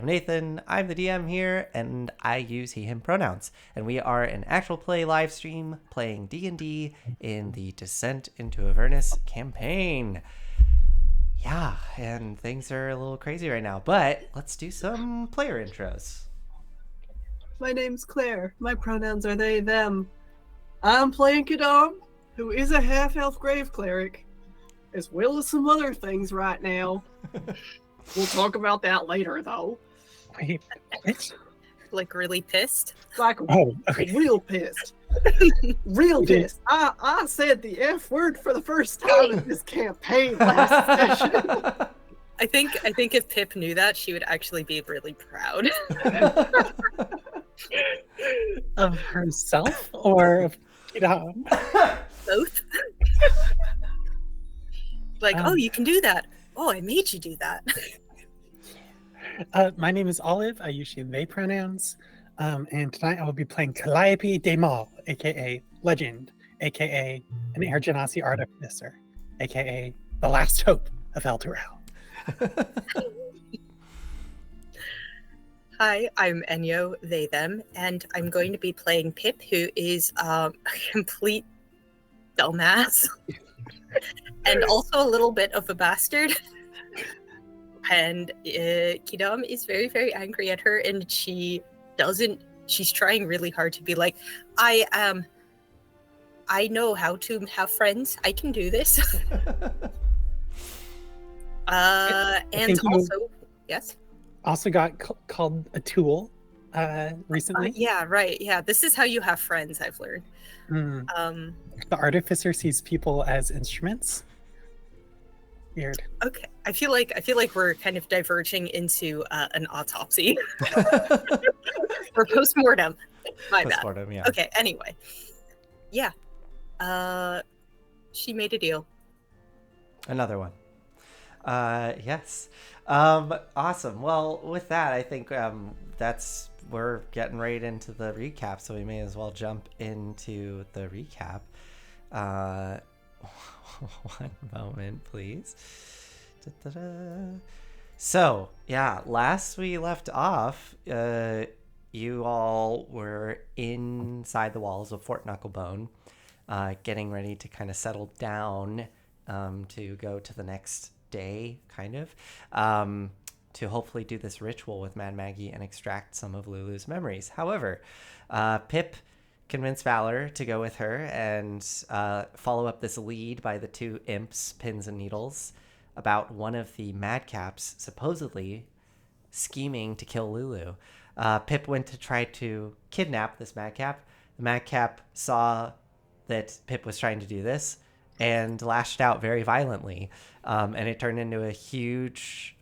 Nathan, I'm the DM here, and I use he, him pronouns. And we are an actual play live stream playing D&D in the Descent into Avernus campaign. Yeah, and things are a little crazy right now, but let's do some player intros. My name's Claire. My pronouns are they, them. I'm playing Kadam, who is a half-elf grave cleric, as well as some other things right now. We'll talk about that later, though. Wait, what? Like really pissed? Like, okay. real pissed. Real pissed. I said the F word for the first time in this campaign last session. I think if Pip knew that, she would actually be really proud. Of herself or of Kidam? Both. Like, oh, you can do that. Oh, I made you do that. My name is Olive. I use she and they pronouns. And tonight I will be playing Calliope de Mal, aka Legend, aka an Air Genasi Artificer, aka the last hope of El Dorel. Hi, I'm Enyo, they, them, and I'm going to be playing Pip, who is a complete dumbass. And also a little bit of a bastard. And Kidam is very, very angry at her, and she's trying really hard to be like, I know how to have friends. I can do this. And also, yes? Also got called a tool recently. Yeah, right. Yeah, this is how you have friends, I've learned. The artificer sees people as instruments. Weird. Okay, I feel like we're kind of diverging into an autopsy or postmortem. My bad. Postmortem, yeah. Okay. Anyway, yeah. She made a deal. Another one. Yes. Awesome. Well, with that, I think we're getting right into the recap, so we may as well jump into the recap. One moment, please. Da-da-da. So, yeah, last we left off, you all were inside the walls of Fort Knucklebone, getting ready to kind of settle down to go to the next day, kind of, to hopefully do this ritual with Mad Maggie and extract some of Lulu's memories. However, Pip convinced Valor to go with her and follow up this lead by the two imps, Pins and Needles, about one of the madcaps supposedly scheming to kill Lulu. Pip went to try to kidnap this madcap. The madcap saw that Pip was trying to do this and lashed out very violently. And it turned into a huge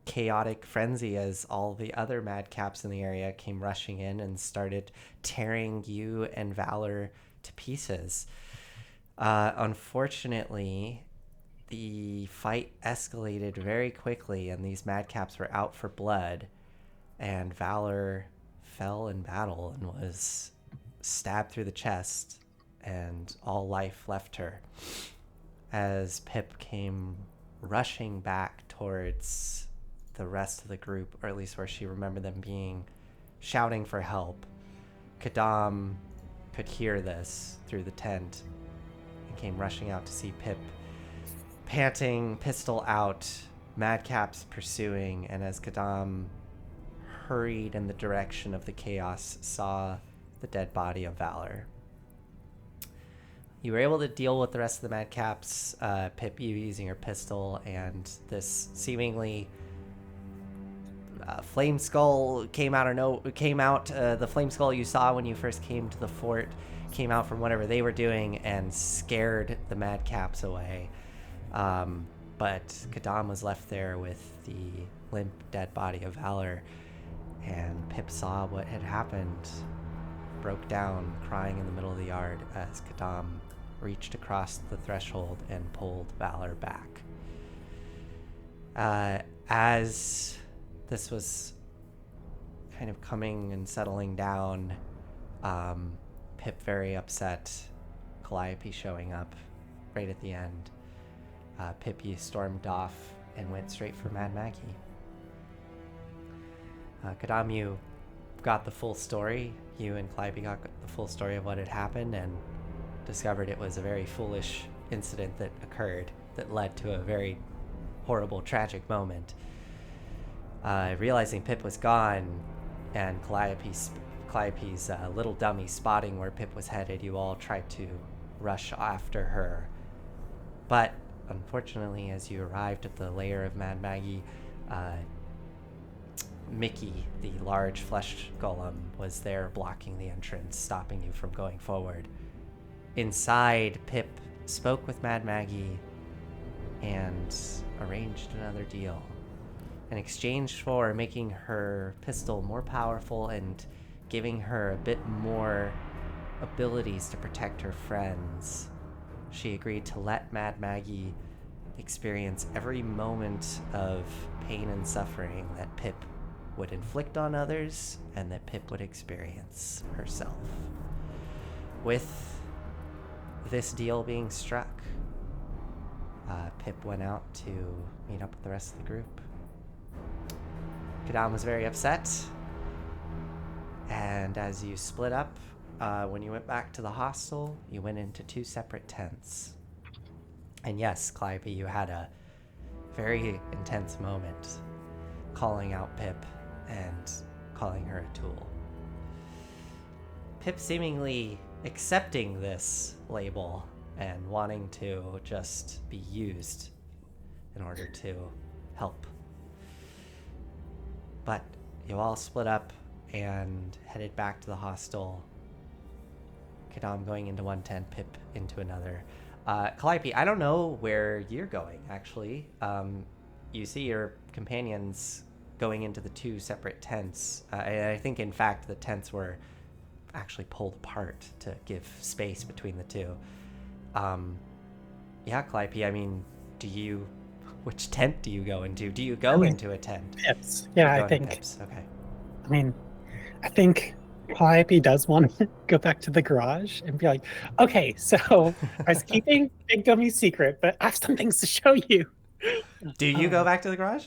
chaotic frenzy as all the other madcaps in the area came rushing in and started tearing you and Valor to pieces. Unfortunately, the fight escalated very quickly and these madcaps were out for blood, and Valor fell in battle and was stabbed through the chest, and all life left her as Pip came rushing back towards the rest of the group, or at least where she remembered them being, shouting for help. Kadam could hear this through the tent and came rushing out to see Pip, panting, pistol out, madcaps pursuing, and as Kadam hurried in the direction of the chaos, saw the dead body of Valor. You were able to deal with the rest of the madcaps, Pip, you using her pistol, and this seemingly flame skull came out. The flame skull you saw when you first came to the fort came out from whatever they were doing and scared the madcaps away. But Kadam was left there with the limp, dead body of Valor, and Pip saw what had happened, broke down, crying in the middle of the yard as Kadam reached across the threshold and pulled Valor back. As this was kind of coming and settling down, Pip very upset, Calliope showing up right at the end. Pip, you stormed off and went straight for Mad Maggie. Kadam, you got the full story. You and Calliope got the full story of what had happened and discovered it was a very foolish incident that occurred that led to a very horrible, tragic moment. Realizing Pip was gone and Calliope's little dummy spotting where Pip was headed, you all tried to rush after her. But unfortunately, as you arrived at the lair of Mad Maggie, Mickey, the large flesh golem, was there blocking the entrance, stopping you from going forward. Inside, Pip spoke with Mad Maggie and arranged another deal. In exchange for making her pistol more powerful and giving her a bit more abilities to protect her friends, she agreed to let Mad Maggie experience every moment of pain and suffering that Pip would inflict on others and that Pip would experience herself. With this deal being struck, Pip went out to meet up with the rest of the group. Kadam was very upset, and as you split up, when you went back to the hostel, you went into 2 separate tents. And yes, Calliope, you had a very intense moment calling out Pip and calling her a tool. Pip seemingly accepting this label and wanting to just be used in order to help. But you all split up and headed back to the hostel. Kadam going into one tent, Pip into another. Calliope, I don't know where you're going, actually. You see your companions going into the 2 separate tents. And I think, in fact, the tents were actually pulled apart to give space between the 2. Yeah, Calliope, I mean, which tent do you go into? Do you go into a tent? Pip's. Yeah, I think. Pip's. Okay. I mean, I think Calliope does want to go back to the garage and be like, okay, so I was keeping Big Dummy's secret, but I have some things to show you. Do you go back to the garage?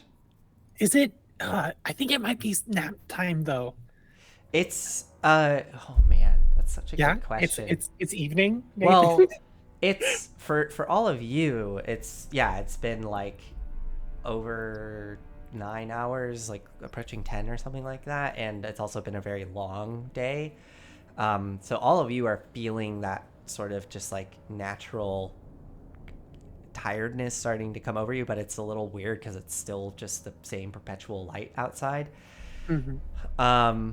Is it? I think it might be nap time though. It's oh man, that's such a good question. It's evening. Maybe? Well, it's for all of you. It's been like over 9 hours, like approaching 10 or something like that, and it's also been a very long day. So all of you are feeling that sort of just like natural tiredness starting to come over you, but it's a little weird because it's still just the same perpetual light outside. Mm-hmm.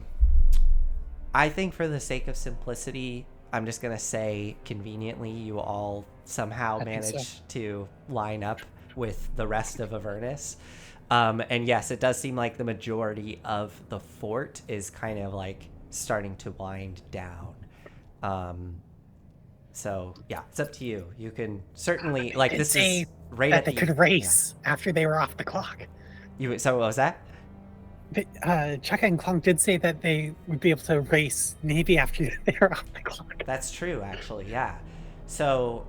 I think for the sake of simplicity, I'm just gonna say conveniently you all somehow managed to line up with the rest of Avernus. And yes, it does seem like the majority of the fort is kind of like starting to wind down. So yeah, it's up to you. You can certainly like this is right that at they could race after they were off the clock. So what was that? Chaka and Klong did say that they would be able to race maybe after they were off the clock. That's true, actually. Yeah. So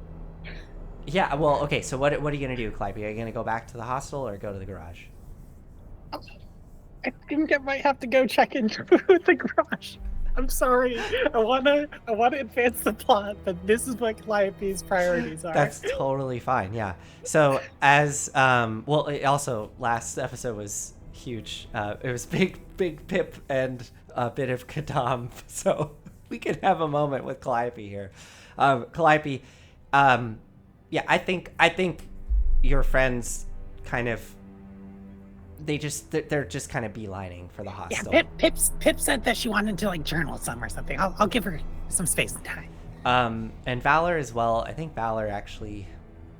yeah. Well, okay. So what are you gonna do, Calliope? Are you gonna go back to the hostel or go to the garage? I think I might have to go check into the garage. I'm sorry. I wanna advance the plot, but this is what Calliope's priorities are. That's totally fine. Yeah. So as also last episode was huge. It was big Pip and a bit of Kadam. So we could have a moment with Calliope here. Calliope, yeah, I think your friends kind of they're just kind of beelining for the hostel. Yeah, Pip said that she wanted to like journal some or something. I'll give her some space and time. And Valor as well. I think Valor actually,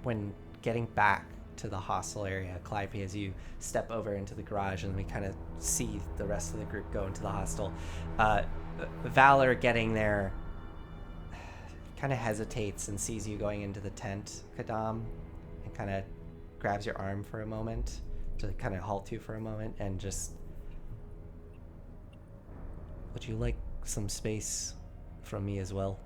when getting back to the hostel area, Calliope, as you step over into the garage and we kind of see the rest of the group go into the hostel, Valor getting there kind of hesitates and sees you going into the tent, Kadam, and kind of grabs your arm for a moment to kind of halt you for a moment and just, would you like some space from me as well?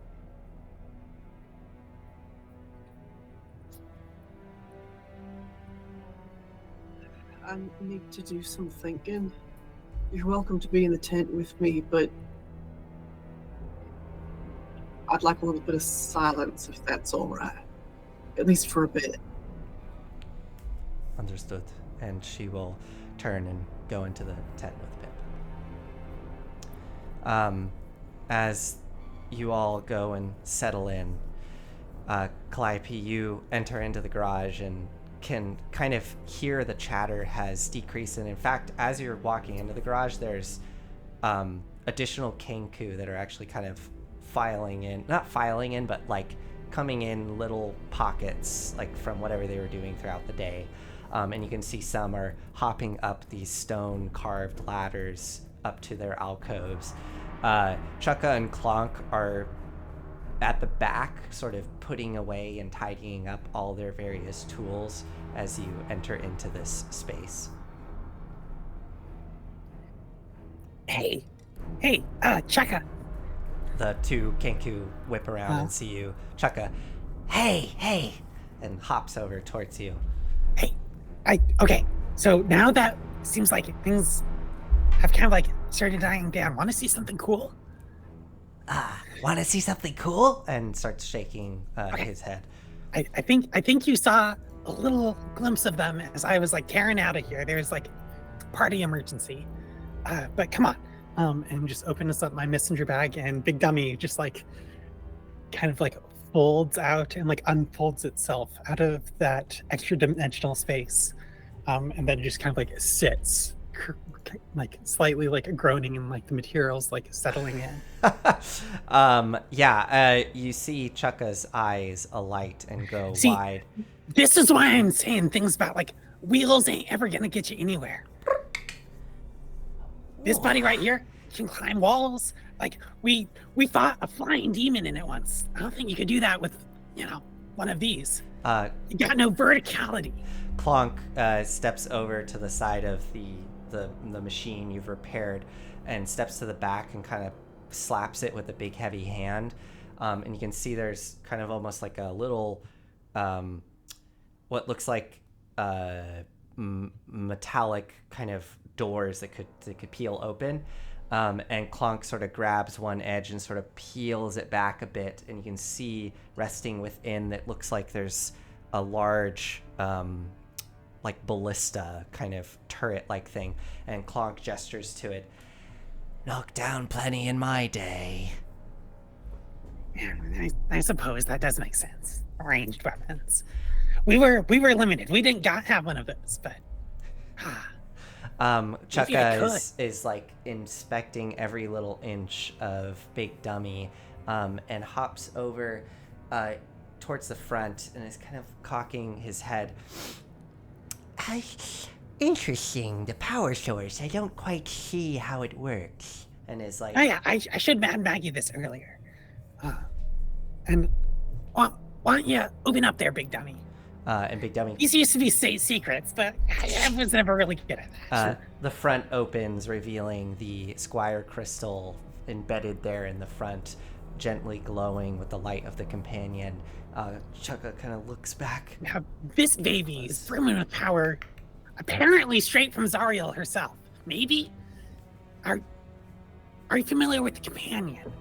I need to do some thinking. You're welcome to be in the tent with me, but I'd like a little bit of silence if that's all right. At least for a bit. Understood. And she will turn and go into the tent with Pip. As you all go and settle in, Calliope, you enter into the garage and can kind of hear the chatter has decreased. And in fact, as you're walking into the garage, there's additional Kenku that are actually kind of not filing in, but like coming in little pockets, like from whatever they were doing throughout the day. And you can see some are hopping up these stone carved ladders up to their alcoves. Chukka and Clonk are at the back, sort of putting away and tidying up all their various tools as you enter into this space. Hey, Chaka. The two Kenku whip around and see you. Chukka, hey, and hops over towards you. Hey, okay. So now that seems like things have kind of like started dying down, want to see something cool? Want to see something cool? And starts shaking his head. I think you saw a little glimpse of them as I was like tearing out of here. There's like party emergency. But come on. And just opens up my messenger bag, and Big Dummy just like kind of like folds out and like unfolds itself out of that extra dimensional space. And then it just kind of like sits like slightly like groaning and like the materials like settling in. You see Chukka's eyes alight and go wide. This is why I'm saying things about like wheels ain't ever gonna get you anywhere. This buddy right here can climb walls. Like we fought a flying demon in it once. I don't think you could do that with, one of these. You got no verticality. Clonk steps over to the side of the machine you've repaired and steps to the back and kind of slaps it with a big heavy hand. And you can see there's kind of almost like a little what looks like metallic kind of doors that could peel open. And Clonk sort of grabs one edge and sort of peels it back a bit, and you can see resting within that looks like there's a large like ballista kind of turret-like thing, and Clonk gestures to it. Knocked down plenty in my day. Yeah, I suppose that does make sense. Ranged weapons. We were limited. We didn't have one of those, but Chukka is like inspecting every little inch of Big Dummy, and hops over towards the front and is kind of cocking his head. Interesting, the power source. I don't quite see how it works. And is like, oh yeah, I should have Maggie this earlier. And why don't you open up there, Big Dummy? And Big Dummy. These used to be state secrets, but I was never really good at that. The front opens, revealing the Squire crystal embedded there in the front, gently glowing with the light of the companion. Chukka kind of looks back. Now, this baby is brimming with power, apparently straight from Zariel herself. Maybe? Are you familiar with the companion?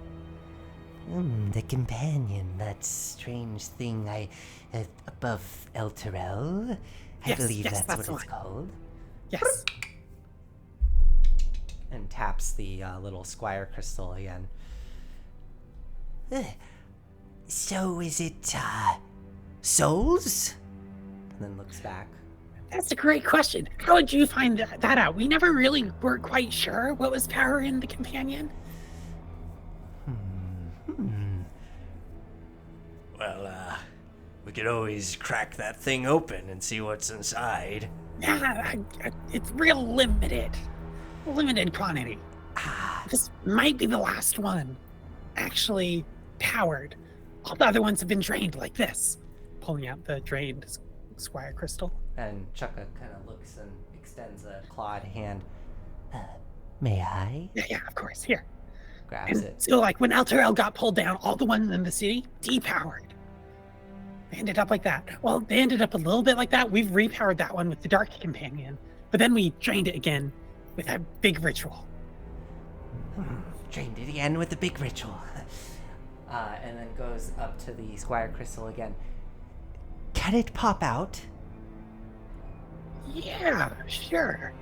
The companion, that strange thing above Elturel. I believe that's what it's called. Yes. And taps the little Squire crystal again. So is it, souls? And then looks back. That's a great question. How did you find that out? We never really were quite sure what was power in the companion. Well, we could always crack that thing open and see what's inside. Yeah, it's real limited quantity. This might be the last one actually powered. All the other ones have been drained like this. Pulling out the drained Squire crystal. And Chukka kind of looks and extends a clawed hand. May I? Yeah, of course. Here. Grabs it. So, like, when Elturel got pulled down, all the ones in the city depowered. They ended up like that. Well, they ended up a little bit like that. We've repowered that one with the Dark Companion. But then we drained it again with a big ritual. Trained it again with the big ritual. And then goes up to the Squire Crystal again. Can it pop out? Yeah, sure.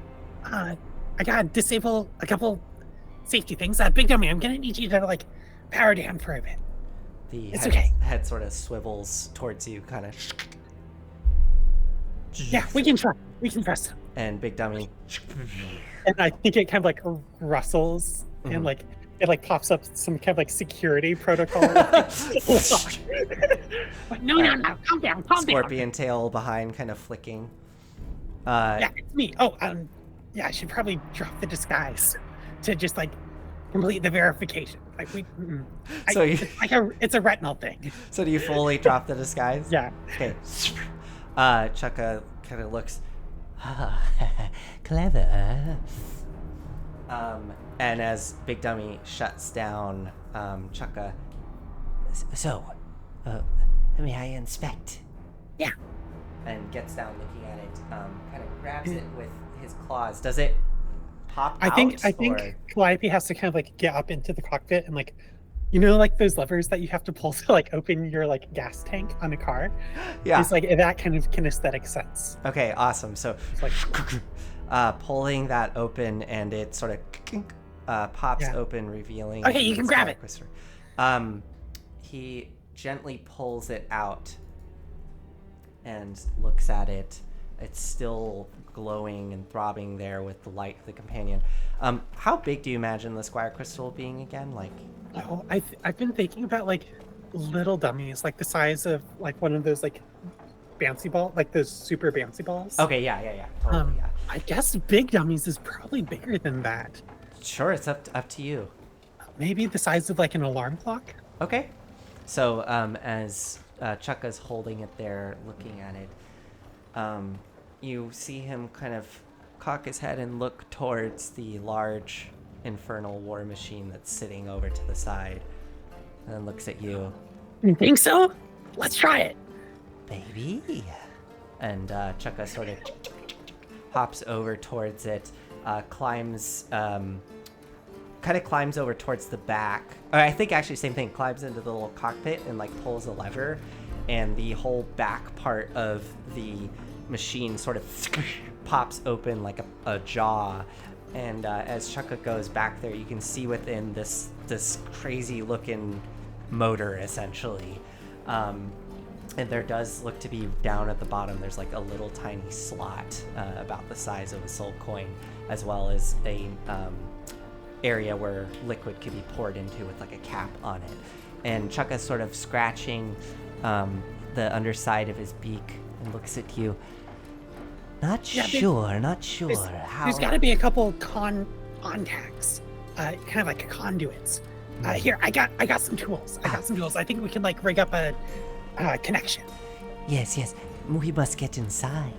I gotta disable a couple safety things. Big dummy, I'm gonna need you to like power down for a bit. The It's head, okay. head sort of swivels towards you, kind of. Yeah, we can trust him. And Big Dummy. And I think it kind of like rustles and like it like pops up some kind of like security protocol. No, calm down. Scorpion tail behind, kind of flicking. Yeah, it's me. Oh, yeah, I should probably drop the disguise to just like complete the verification. Like So it's a retinal thing. So do you fully drop the disguise? Yeah. Okay. Chukka kind of looks clever. And as Big Dummy shuts down Chukka, so may I inspect? Yeah. And gets down looking at it, kind of grabs it with his claws. Does it pop out? I think Calliope has to kind of like get up into the cockpit and like, you know, like those levers that you have to pull to like open your like gas tank on a car. Yeah. It's like that kind of kinesthetic sense. Okay, awesome. So It's like pulling that open, and it sort of pops open, revealing. Okay, you can grab it. He gently pulls it out and looks at it. It's still glowing and throbbing there with the light of the companion. How big do you imagine the Squire Crystal being again? Like, oh, I've been thinking about like little dummies, like the size of like one of those like bouncy ball, like those super bouncy balls. okay, yeah, totally, yeah. I guess big dummies is probably bigger than that. Sure, it's up to you. Maybe the size of like an alarm clock. Okay. So as Chukka's holding it there, looking at it, you see him kind of cock his head and look towards the large infernal war machine that's sitting over to the side, and then looks at you. You think so? Let's try it. Baby. And Chukka sort of hops over towards it, climbs over towards the back. Or I think actually same thing, climbs into the little cockpit and like pulls a lever, and the whole back part of the machine sort of pops open like a jaw. And as Chukka goes back there, you can see within this crazy looking motor essentially. And there does look to be down at the bottom, there's like a little tiny slot about the size of a soul coin, as well as a area where liquid could be poured into with like a cap on it. And Chukka's sort of scratching the underside of his beak and looks at you. Not sure how. There's got to be a couple contacts, kind of like conduits. Here, I got some tools. I think we can like rig up a connection. Yes, we must get inside.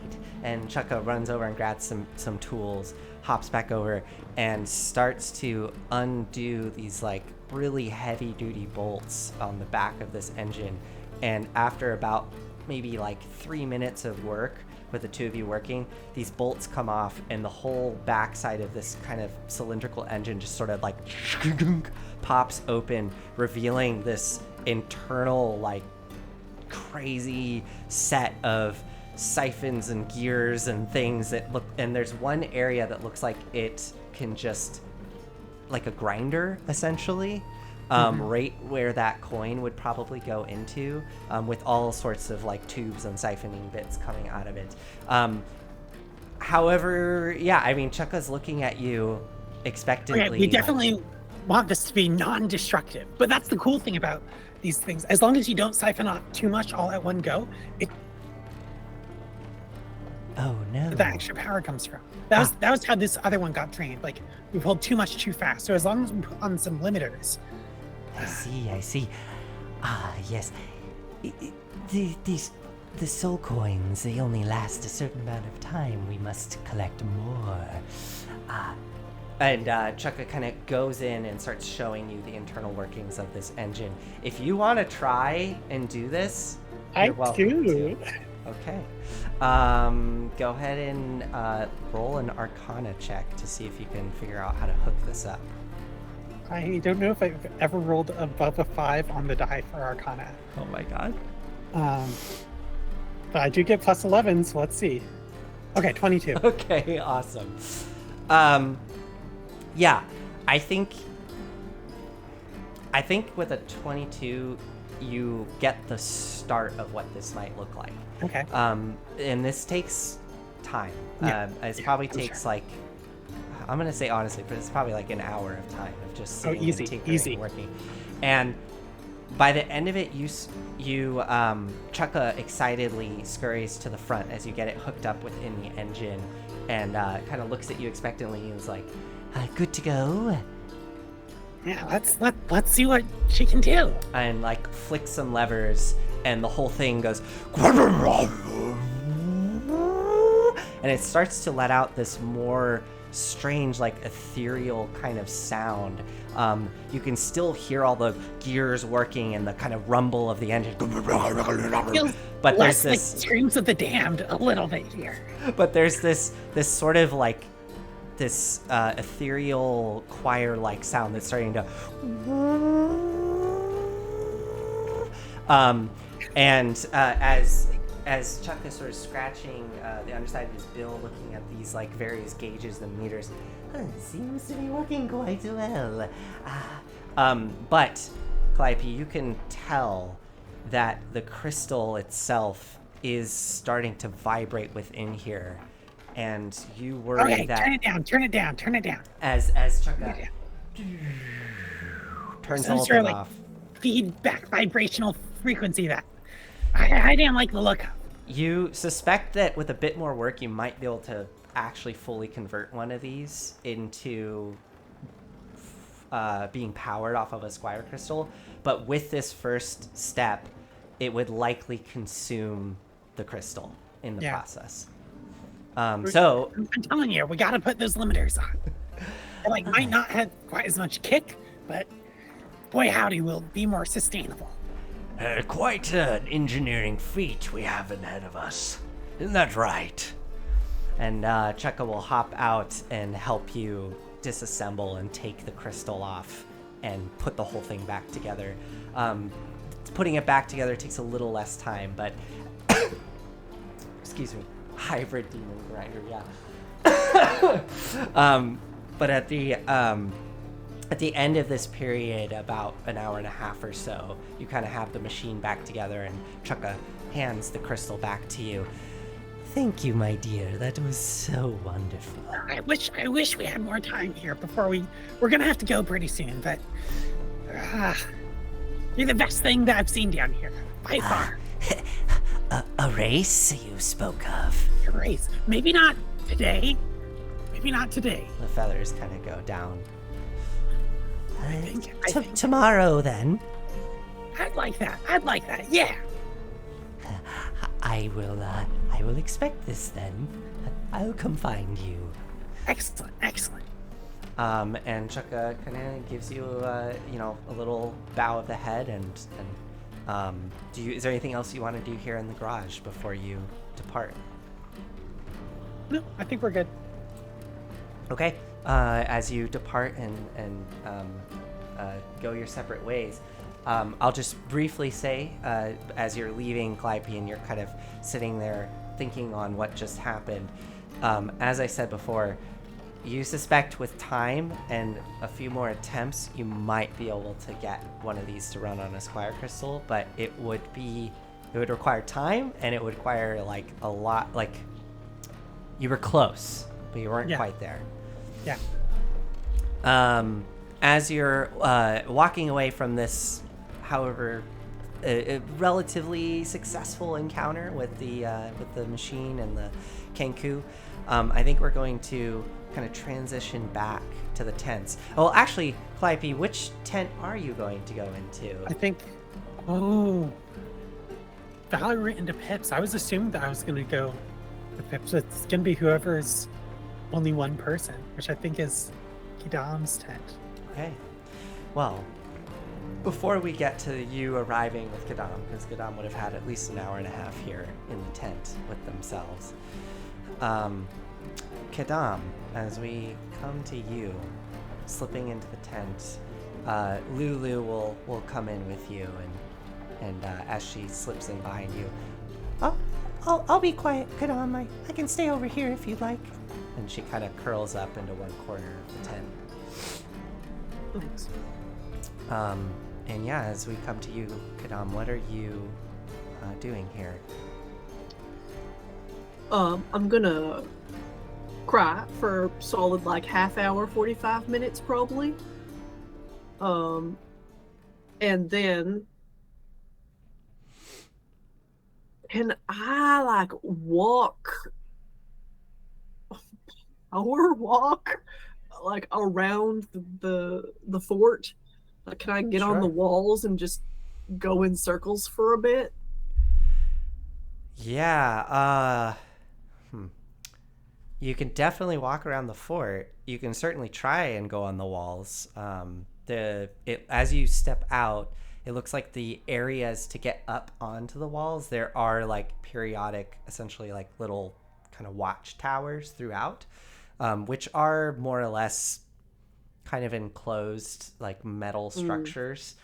And Chukka runs over and grabs some tools, hops back over, and starts to undo these like really heavy duty bolts on the back of this engine. And after about maybe like 3 minutes of work with the two of you working, these bolts come off, and the whole backside of this kind of cylindrical engine just sort of like pops open, revealing this internal like crazy set of siphons and gears and things that look, and there's one area that looks like it can just like a grinder essentially, right where that coin would probably go into, with all sorts of like tubes and siphoning bits coming out of it. However, yeah, I mean, Chukka's looking at you expectantly. Okay, we definitely want this to be non-destructive, but that's the cool thing about these things. As long as you don't siphon off too much all at one go, Oh no! the extra power comes from. That was how this other one got drained. Like we pulled too much too fast. So as long as we put on some limiters. I see. Ah, yes. The soul coins, they only last a certain amount of time. We must collect more. And Chukka kind of goes in and starts showing you the internal workings of this engine. If you want to try and do this, you're welcome to. Okay. Go ahead and roll an Arcana check to see if you can figure out how to hook this up. I don't know if I've ever rolled above a 5 on the die for Arcana. Oh my god. But I do get plus 11, so let's see. Okay, 22. Okay, awesome. Yeah, I think with a 22, you get the start of what this might look like. Okay. And this takes time. Yeah. It probably takes like, I'm gonna say honestly, but it's probably like an hour of time of just sitting easy, and tinkering easy. and working. And by the end of it, you Chukka excitedly scurries to the front as you get it hooked up within the engine, and kind of looks at you expectantly and is like, "Good to go." Yeah, let's see what she can do. And like flicks some levers, and the whole thing goes, and it starts to let out this more strange, like ethereal kind of sound. You can still hear all the gears working and the kind of rumble of the engine. But there's Like this screams of the damned a little bit here. But there's this sort of like this ethereal choir-like sound that's starting to and as Chuck is sort of scratching the underside of his bill, looking at these like various gauges and meters, seems to be working quite well. But Calliope, you can tell that the crystal itself is starting to vibrate within here, and you worry Okay, that turn it down. as Chuck turns the whole thing like off. feedback vibrational frequency that I didn't like the look of. You suspect that with a bit more work, you might be able to actually fully convert one of these into being powered off of a Squire crystal. But with this first step, it would likely consume the crystal in the process. So I'm telling you, we gotta put those limiters on. It might not have quite as much kick, but boy howdy, will be more sustainable. Quite an engineering feat we have ahead of us. Isn't that right? And Chukka will hop out and help you disassemble and take the crystal off and put the whole thing back together. Putting it back together takes a little less time, but excuse me, hybrid demon grinder, yeah. But at the end of this period, about an hour and a half or so, you kind of have the machine back together, and Chukka hands the crystal back to you. Thank you, my dear. That was so wonderful. I wish we had more time here before we're gonna have to go pretty soon, but you're the best thing that I've seen down here by far. A race you spoke of? A race? Maybe not today. The feathers kind of go down. I think Tomorrow, then. I'd like that. Yeah. I will expect this then. I'll come find you. Excellent. And Chukka kind of gives you, a little bow of the head, and is there anything else you want to do here in the garage before you depart? No, I think we're good. Okay. As you depart and go your separate ways, I'll just briefly say, as you're leaving Calliope and you're kind of sitting there thinking on what just happened, as I said before, you suspect with time and a few more attempts, you might be able to get one of these to run on a Squire crystal, but it would require time, and it would require a lot, you were close, but you weren't quite there. Yeah. As you're walking away from this, however, a relatively successful encounter with the machine and the Kenku, I think we're going to kind of transition back to the tents. Well, actually, Calliope, which tent are you going to go into? I think. Valerie into Pips. I was assuming that I was going to go with Pips. It's going to be whoever's only one person, which I think is Kidam's tent. Okay. Well, before we get to you arriving with Kadam, because Kadam would have had at least an hour and a half here in the tent with themselves. Kadam, as we come to you, slipping into the tent, Lulu will come in with you, and as she slips in behind you, I'll be quiet, Kadam. I can stay over here if you'd like. And she kind of curls up into one corner of the tent. Thanks. And yeah, as we come to you, Kadam, what are you doing here? I'm gonna cry for solid like half hour, 45 minutes probably. And then can I like walk like around the fort? Like, can I get on the Sure. walls and just go in circles for a bit? Yeah, you can definitely walk around the fort. You can certainly try and go on the walls. As you step out, it looks like the areas to get up onto the walls, there are like periodic, essentially like little kind of watchtowers throughout, which are more or less kind of enclosed like metal structures.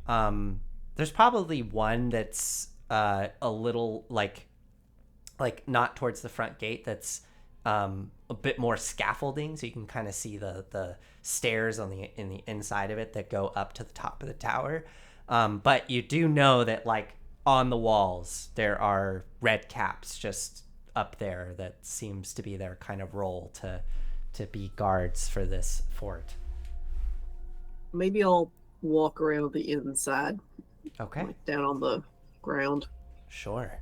There's probably one that's a little like not towards the front gate, that's a bit more scaffolding, so you can kind of see the stairs in the inside of it that go up to the top of the tower. But you do know that like on the walls there are red caps just up there that seems to be their kind of role to be guards for this fort. Maybe I'll walk around the inside, Okay, like down on the ground. sure.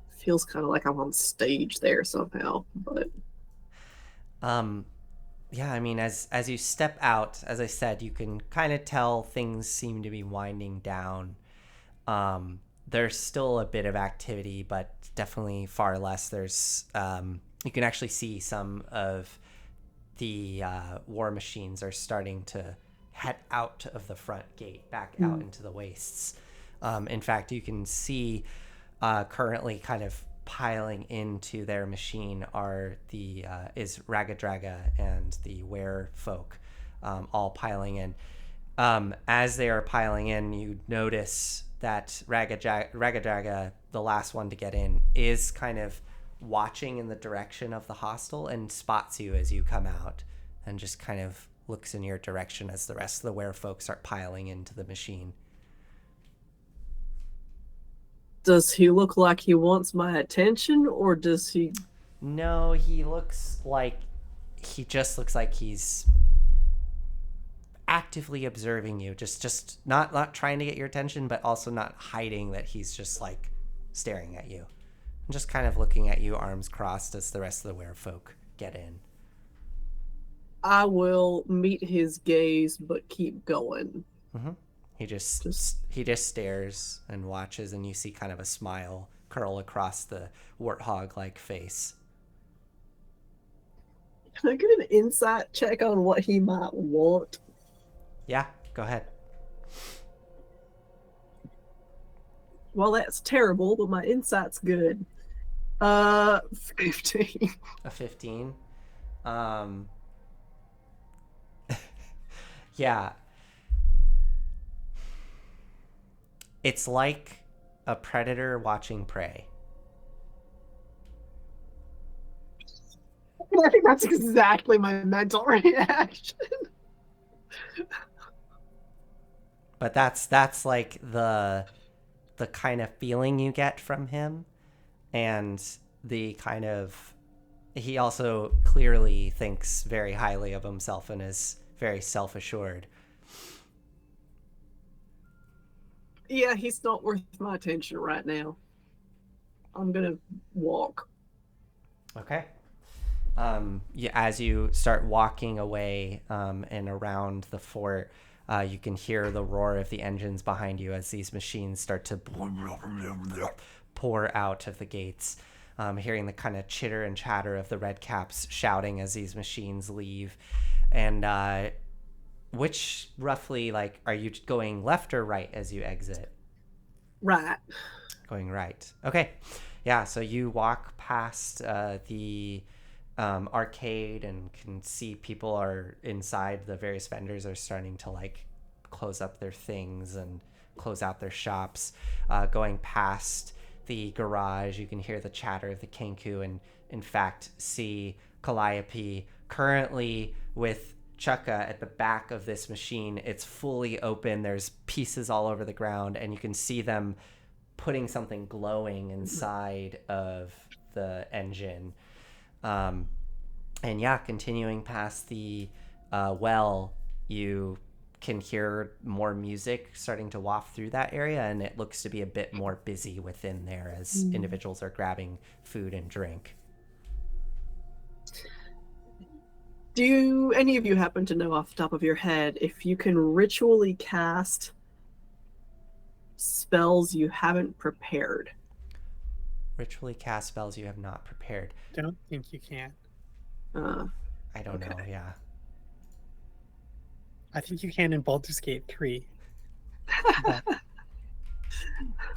Feels kind of like I'm on stage there somehow, but Yeah, I mean, as you step out, as I said, you can kind of tell things seem to be winding down. There's still a bit of activity, but definitely far less. There's you can actually see some of the war machines are starting to head out of the front gate, back out into the wastes. In fact, you can see currently kind of piling into their machine are is Ragadraga and the were folk, all piling in. As they are piling in, you notice that Ragadraga, the last one to get in, is kind of watching in the direction of the hostel and spots you as you come out, and just kind of looks in your direction as the rest of the were folk start piling into the machine. does he look like he wants my attention, or does he? No, he looks like he's actively observing you, just not trying to get your attention, but also not hiding that he's just like staring at you and just kind of looking at you, arms crossed, as the rest of the werefolk get in. I will meet his gaze, but keep going. He just stares and watches, and you see kind of a smile curl across the warthog-like face. Can I get an insight check on what he might want? Yeah, go ahead. Well, that's terrible, but my insight's good. 15. A 15. Yeah. It's like a predator watching prey. I think that's exactly my mental reaction. But that's like the kind of feeling you get from him, and the kind of, he also clearly thinks very highly of himself and is very self-assured. Yeah, he's not worth my attention right now. I'm gonna walk. Okay. As you start walking away and around the fort, you can hear the roar of the engines behind you as these machines start to pour out of the gates. Hearing the kind of chitter and chatter of the red caps shouting as these machines leave. And which roughly, like, are you going left or right as you exit? Right. Going right. Okay. Yeah, so you walk past the arcade and can see people are inside. The various vendors are starting to, like, close up their things and close out their shops. Going past the garage, you can hear the chatter of the Kenku and, in fact, see Calliope currently with Chukka at the back of this machine. It's fully open. There's pieces all over the ground, and you can see them putting something glowing inside of the engine. And yeah, continuing past the well, you can hear more music starting to waft through that area, and it looks to be a bit more busy within there as individuals are grabbing food and drink. Do any of you happen to know off the top of your head if you can ritually cast spells you haven't prepared? Ritually cast spells you have not prepared. Don't think you can. I don't know, yeah. I think you can in Baldur's Gate 3. But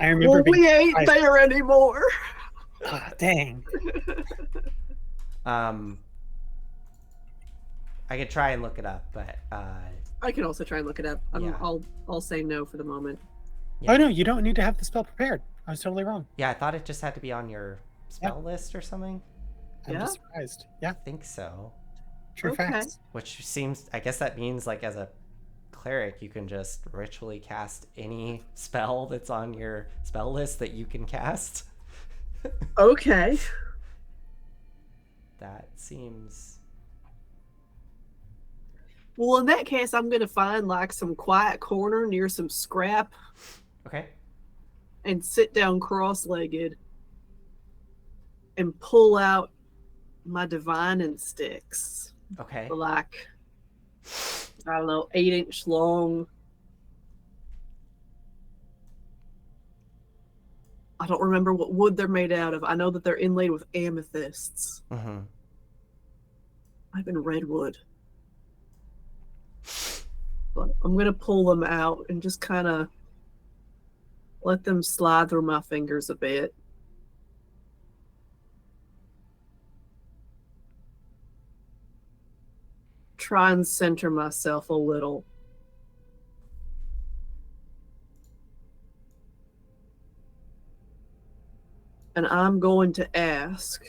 I remember Well, being we ain't surprised. there anymore. Ah, dang. I could try and look it up, but I can also try and look it up. Yeah. I'll say no for the moment. Yeah. Oh no, you don't need to have the spell prepared. I was totally wrong. yeah, I thought it just had to be on your spell list or something. I'm Yeah? just surprised. Yeah, I think so. true Okay. facts. Which seems, I guess that means, like, as a cleric, you can just ritually cast any spell that's on your spell list that you can cast. Okay. That seems... Well, in that case, I'm gonna find like some quiet corner near some scrap Okay. and sit down cross-legged and pull out my divining sticks. Okay. Like, I don't know, 8-inch long. I don't remember what wood they're made out of. I know that they're inlaid with amethysts. Mm-hmm. I've been redwood. But I'm gonna pull them out and just kind of let them slide through my fingers a bit. Try and center myself a little. And I'm going to ask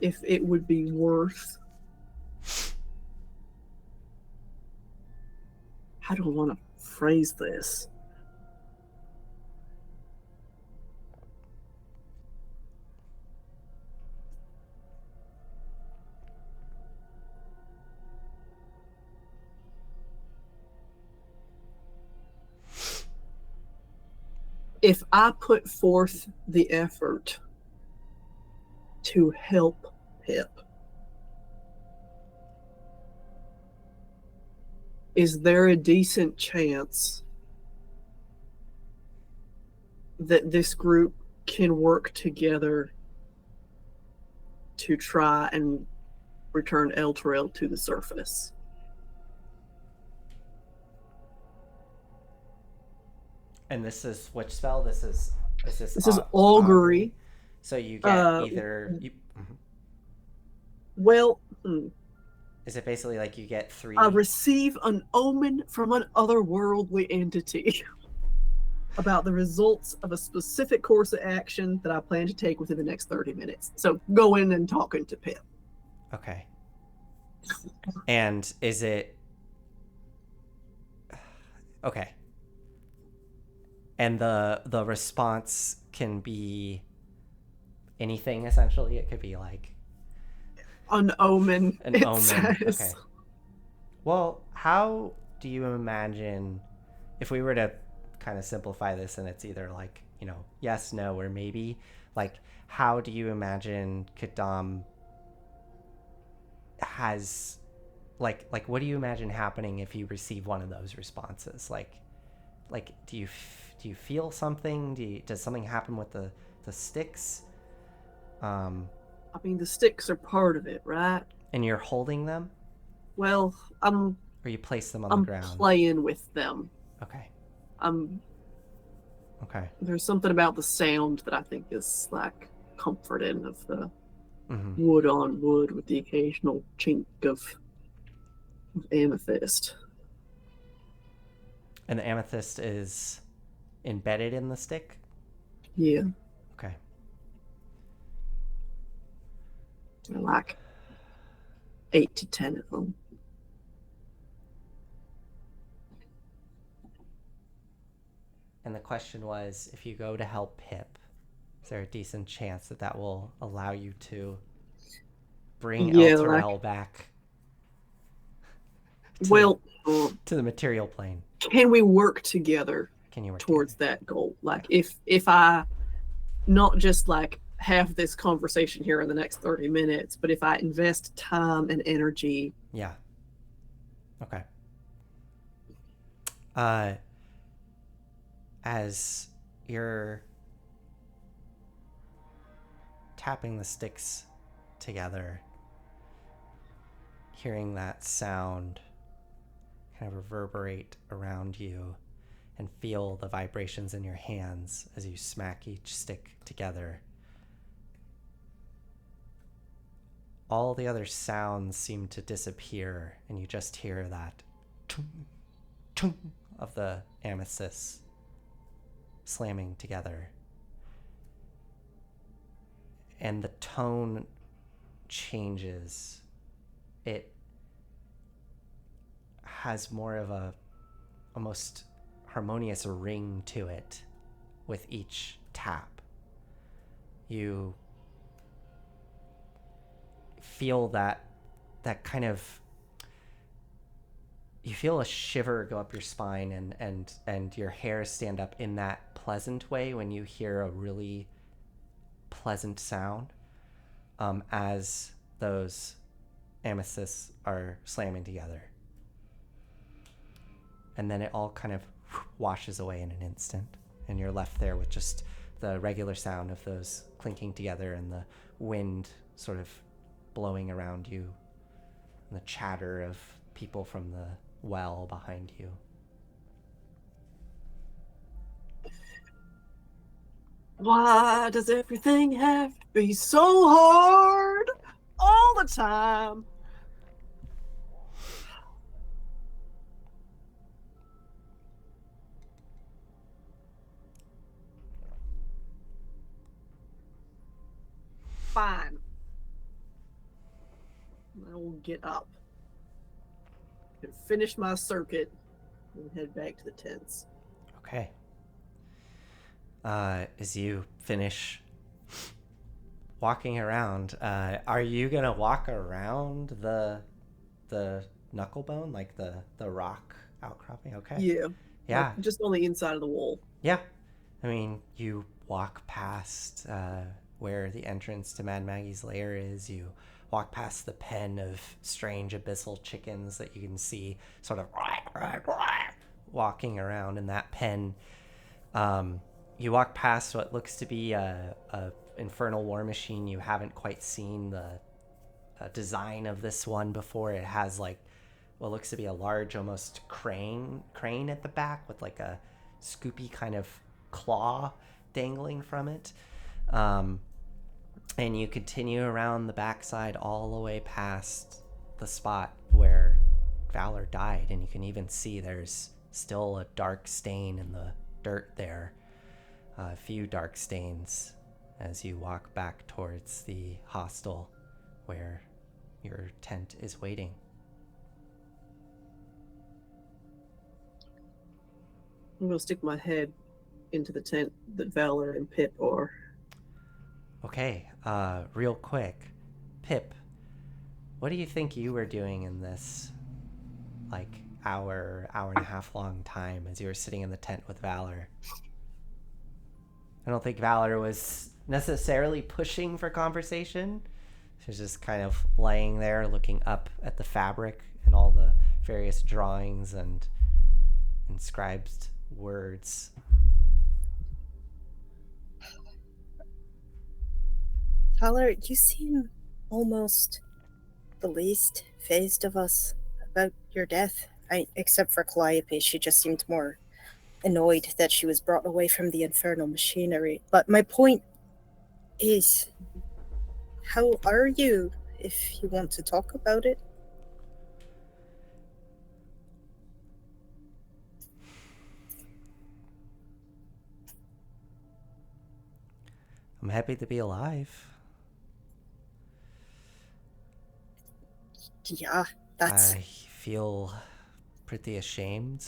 if it would be worth... How do I want to phrase this? If I put forth the effort to help Pip, is there a decent chance that this group can work together to try and return Elturel to the surface? And this is which spell? This is augury. So you get either... Well, Is it basically like you get 3... I receive an omen from an otherworldly entity about the results of a specific course of action that I plan to take within the next 30 minutes. So go in and talking to Pip. Okay. And is it... Okay. And the response can be anything, essentially. It could be like... An omen. An it omen. says. Okay. Well, how do you imagine, if we were to kind of simplify this and it's either like, you know, yes, no, or maybe, like, how do you imagine Kadam has, like what do you imagine happening if you receive one of those responses? Like do you feel something? Does something happen with the sticks? Um, I mean, the sticks are part of it, right? and you're holding them, Well, I'm or you place them on the I'm ground? playing with them. Okay. I'm Okay. There's something about the sound that I think is like comforting of the Mm-hmm. wood on wood with the occasional chink of amethyst. And the amethyst is embedded in the stick? Yeah, Okay. they're like 8 to 10 of them. And the question was, if you go to help Pip, is there a decent chance that that will allow you to bring El Yeah, Terrell like, back well, to the material plane? can we work together Can you work towards together? that goal? Like, if I not just like have this conversation here in the next 30 minutes, but if I invest time and energy. Yeah. Okay. As you're tapping the sticks together, hearing that sound kind of reverberate around you, and feel the vibrations in your hands as you smack each stick together, all the other sounds seem to disappear, and you just hear that tung, tung of the amethyst slamming together. And the tone changes. It has more of a almost harmonious ring to it with each tap. You feel that kind of, you feel a shiver go up your spine, and your hair stand up in that pleasant way when you hear a really pleasant sound, as those amethysts are slamming together. And then it all kind of washes away in an instant, and you're left there with just the regular sound of those clinking together, and the wind sort of blowing around you, and the chatter of people from the well behind you. Why does everything have to be so hard all the time? Fine. I will get up and finish my circuit and head back to the tents. Okay. As you finish walking around, are you gonna walk around the knuckle bone, like the rock outcropping? Okay. Yeah. Yeah. Like just on the inside of the wall. Yeah. I mean, you walk past where the entrance to Mad Maggie's lair is. You walk past the pen of strange abyssal chickens that you can see sort of walking around in that pen. You walk past what looks to be a infernal war machine. You haven't quite seen the design of this one before. It has like what looks to be a large, almost crane at the back with like a scoopy kind of claw dangling from it. And you continue around the backside all the way past the spot where Valor died, and you can even see there's still a dark stain in the dirt there. A few dark stains as you walk back towards the hostel where your tent is waiting. I'm gonna stick my head into the tent that Valor and Pip are. Okay, real quick, Pip, what do you think you were doing in this, like, hour and a half long time as you were sitting in the tent with Valor? I don't think Valor was necessarily pushing for conversation. She was just kind of laying there looking up at the fabric and all the various drawings and inscribed words. Tyler, you seem almost the least phased of us about your death. Except for Calliope, she just seemed more annoyed that she was brought away from the infernal machinery. But my point is, how are you, if you want to talk about it? I'm happy to be alive. Yeah, that's... I feel pretty ashamed.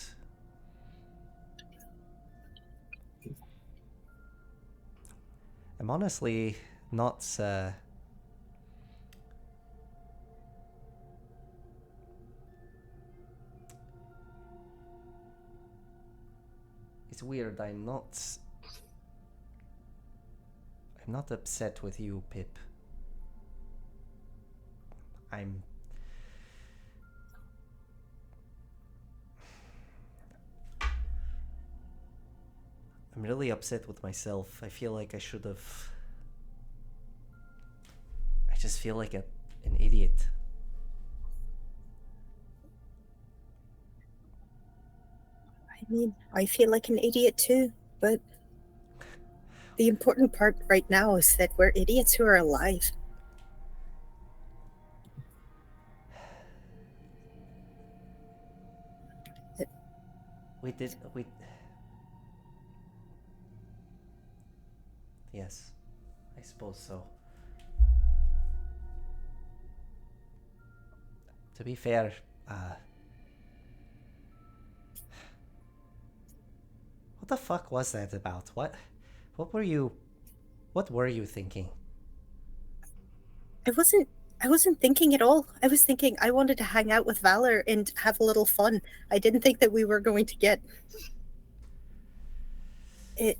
I'm honestly not it's weird. I'm not upset with you, Pip. I'm really upset with myself. I feel like I should have. I just feel like an idiot. I mean, I feel like an idiot too, but the important part right now is that we're idiots who are alive. We yes, I suppose so. To be fair, what the fuck was that about? What were you thinking? I wasn't thinking at all. I was thinking I wanted to hang out with Valor and have a little fun. I didn't think that we were going to get it.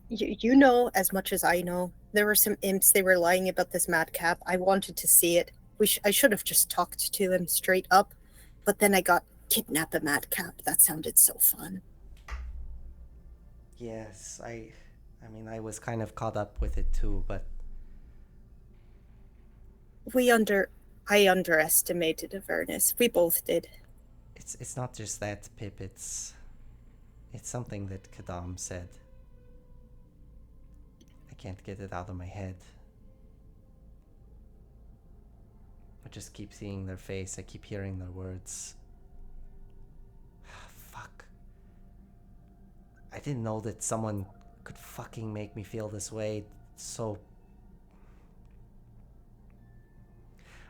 You know as much as I know. There were some imps. They were lying about this madcap. I wanted to see it. I should have just talked to him straight up, but then I got kidnap a madcap. That sounded so fun. Yes, I mean, I was kind of caught up with it too, but I underestimated Avernus. We both did. it's not just that, Pip. It's something that Kadam said. I can't get it out of my head. I just keep seeing their face. I keep hearing their words. Fuck. I didn't know that someone could fucking make me feel this way. So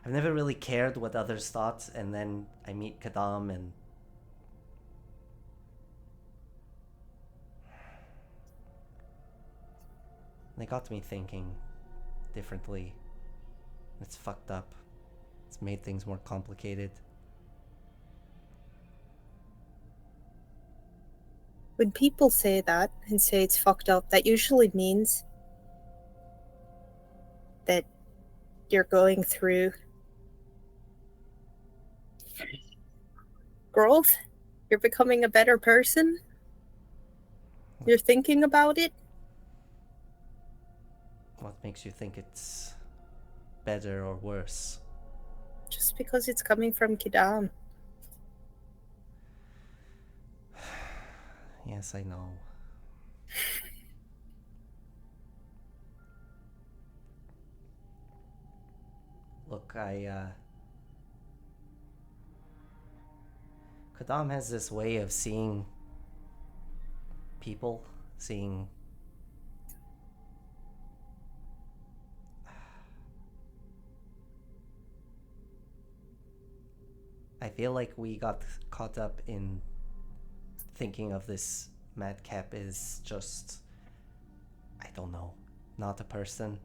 I've never really cared what others thought, and then I meet Kadam and they got me thinking differently. It's fucked up. It's made things more complicated. When people say that and say it's fucked up, that usually means that you're going through growth. You're becoming a better person. You're thinking about it. What makes you think it's better or worse? Just because it's coming from Kidam. Yes, I know. Look, Kadam has this way of seeing people, seeing I feel like we got caught up in thinking of this madcap as just, I don't know, not a person.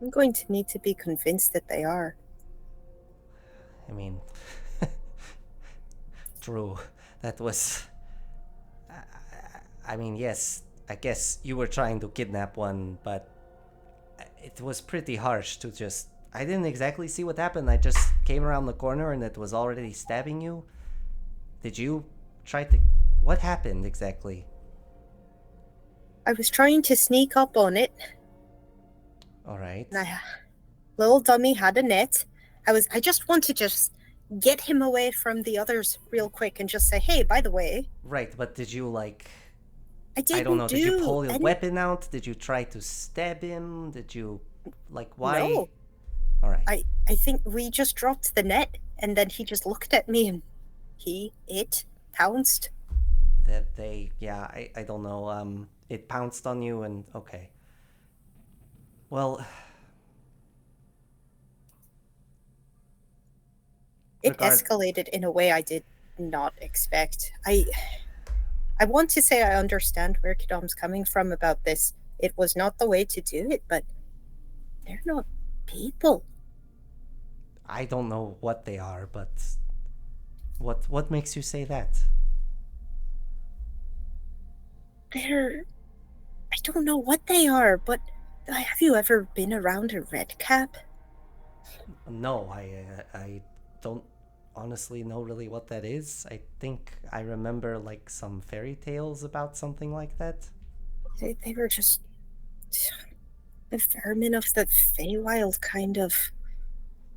I'm going to need to be convinced that they are. I mean, true. That was. I mean, yes, I guess you were trying to kidnap one, but it was pretty harsh to just I didn't exactly see what happened. I just came around the corner and it was already stabbing you. Did you try to... What happened exactly? I was trying to sneak up on it. All right. And little dummy had a net. I just want to just get him away from the others real quick and just say, hey, by the way. Right, but did you like... I didn't I don't know. Did you pull your any... weapon out? Did you try to stab him? Did you... Like, why? No. All right. I think we just dropped the net, and then he just looked at me and it pounced. That they... Yeah, I don't know. It pounced on you and... Okay. Well... It escalated in a way I did not expect. I want to say I understand where Kidam's coming from about this. It was not the way to do it, but they're not people. I don't know what they are, but what makes you say that? I don't know what they are, but have you ever been around a red cap? No, I don't honestly know really what that is. I think I remember like some fairy tales about something like that. They were just the vermin of the Feywild, kind of.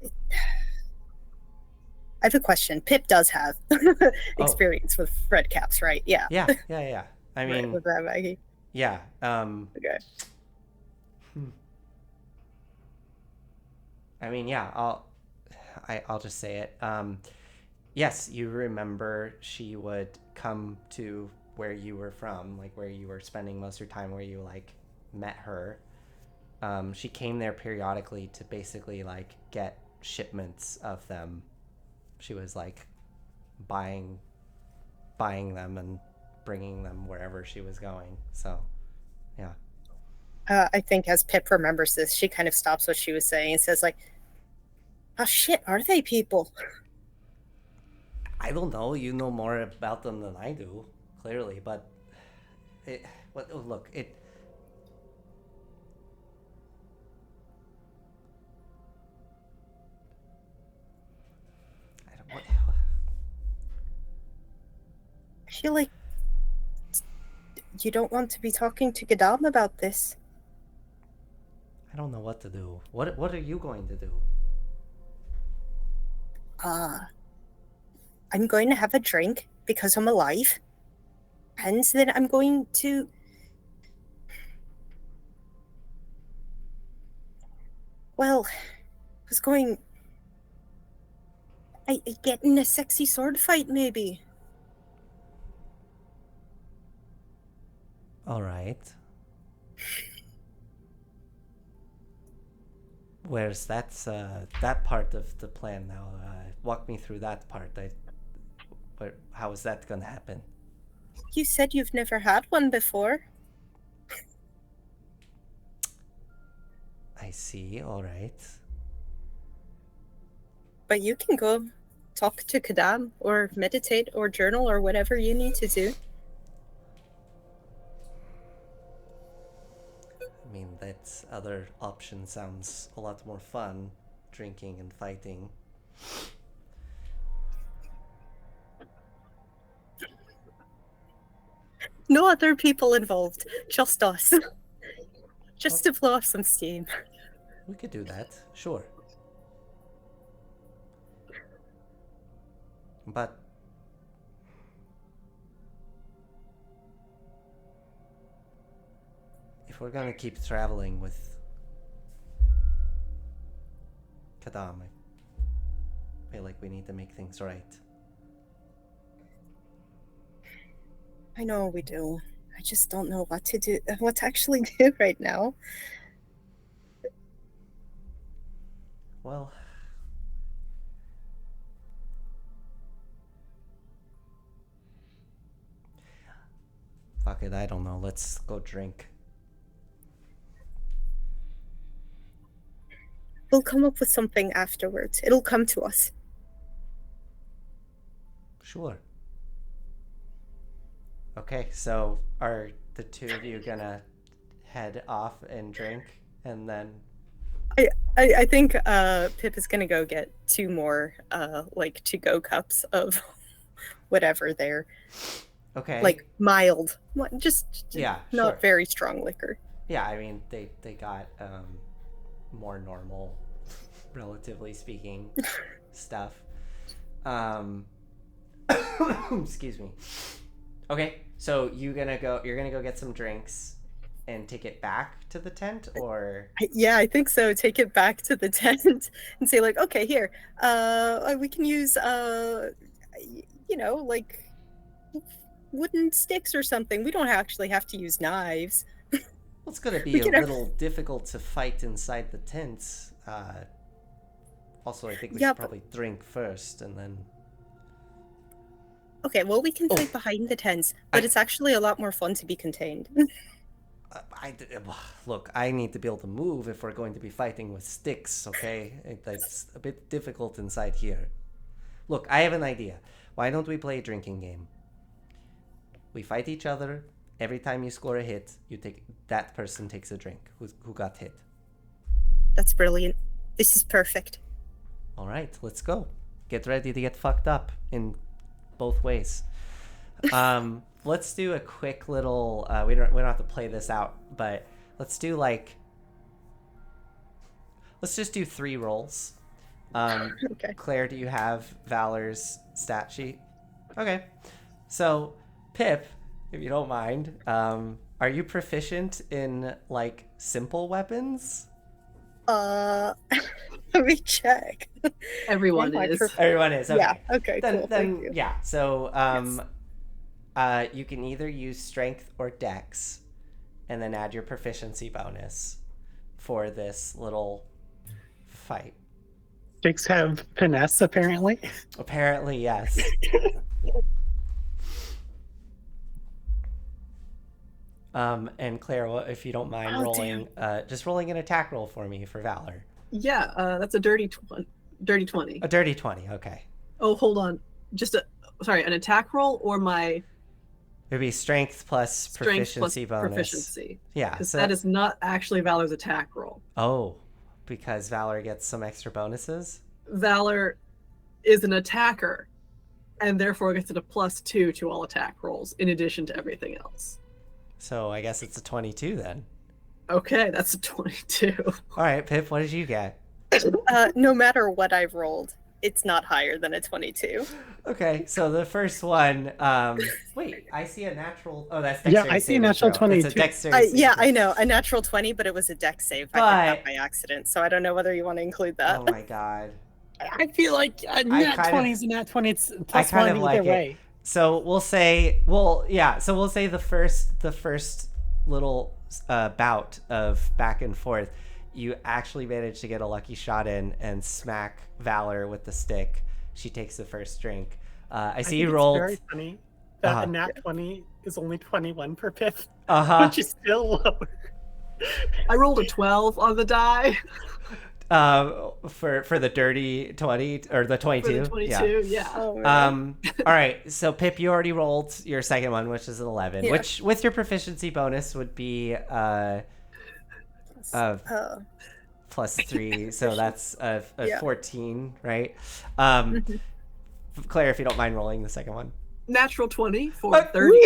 I have a question. Pip does have experience with red caps, right? Yeah. Yeah. I mean, right, with that, Maggie. Yeah. Okay. I mean, yeah. I'll just say it. Yes, you remember she would come to where you were from, like where you were spending most of your time, where you like met her. She came there periodically to basically like get shipments of them. She was like buying them and bringing them wherever she was going. So, yeah. I think as Pip remembers this, she kind of stops what she was saying and says like, oh shit, are they people? I don't know. You know more about them than I do, clearly. But look. I feel like you don't want to be talking to Gadam about this. I don't know what to do. What are you going to do? I'm going to have a drink because I'm alive. And then I'm going to... Well, I was going... I get in a sexy sword fight, maybe. All right. Where's that part of the plan now? Walk me through that part. How is that gonna happen? You said you've never had one before. I see. All right. But you can go talk to Kadam or meditate or journal or whatever you need to do. I mean, that other option sounds a lot more fun, drinking and fighting. No other people involved, just us. Just to blow off some steam. We could do that, sure. But if we're gonna keep traveling with Kadam, I feel like we need to make things right. I know we do. I just don't know what to actually do right now. Well, fuck it, I don't know. Let's go drink. We'll come up with something afterwards. It'll come to us. Sure. Okay, so are the two of you gonna head off and drink and then I think Pip is gonna go get 2 more like to-go cups of whatever they're Okay. like mild, just Yeah, not sure. very strong liquor. Yeah, I mean they got more normal, relatively speaking, stuff. Excuse me. Okay, so you're gonna go get some drinks and take it back to the tent, or Yeah, I think so. Take it back to the tent and say like, okay, here, we can use like wooden sticks or something. We don't actually have to use knives. well, it's gonna be We a can little difficult to fight inside the tents. Also, I think we should probably drink first and then. Okay, well, we can fight behind the tents, but it's actually a lot more fun to be contained. Look, I need to be able to move if we're going to be fighting with sticks, okay? That's a bit difficult inside here. Look, I have an idea. Why don't we play a drinking game? We fight each other. Every time you score a hit, that person takes a drink who got hit. That's brilliant. This is perfect. All right, let's go. Get ready to get fucked up in both ways. Let's do a quick little. We don't have to play this out, but let's do let's just do 3 rolls. Okay. Claire, do you have Valor's stat sheet? Okay. So, Pip, if you don't mind, are you proficient in like simple weapons? Let me check. Everyone is. Everyone is. Okay. Yeah. Okay. Then, Cool. Thank you. yeah. So, you can either use strength or dex, and then add your proficiency bonus for this little fight. Sticks have finesse, apparently. Apparently, yes. And Claire, if you don't mind rolling, just rolling an attack roll for me for Valor. Yeah, that's a dirty 20. A dirty 20, okay. Oh, hold on. An attack roll or my It'd be strength plus proficiency bonus. proficiency. Yeah. Because So that is not actually Valor's attack roll. Oh, because Valor gets some extra bonuses? Valor is an attacker, and therefore gets a +2 to all attack rolls, in addition to everything else. So I guess it's a 22 then. Okay, that's a 22. All right, Pip, what did you get? No matter what I've rolled, it's not higher than a 22. Okay, so the first one, wait, I see a natural. Oh, that's dexterity. Yeah, I see a natural throw. 22. It's a dexterity. Yeah, throw. I know. A natural 20, but it was a dex save. I did that by accident, so I don't know whether you want to include that. Oh my god. I feel like a nat 20 is a nat 20. It's plus kind one of either like way. So we'll say, so we'll say the first little bout of back and forth, you actually manage to get a lucky shot in and smack Valor with the stick. She takes the first drink. I see you rolled. It's very funny that a nat 20 is only 21 per Pip, which is still lower. I rolled a 12 on the die. For the dirty 20 or the 22. For the 22, yeah. Oh, All right, so Pip, you already rolled your second one, which is an 11, Yeah. which with your proficiency bonus would be +3, so that's a Yeah. 14, right? Claire, if you don't mind rolling the second one. Natural 20 for 30.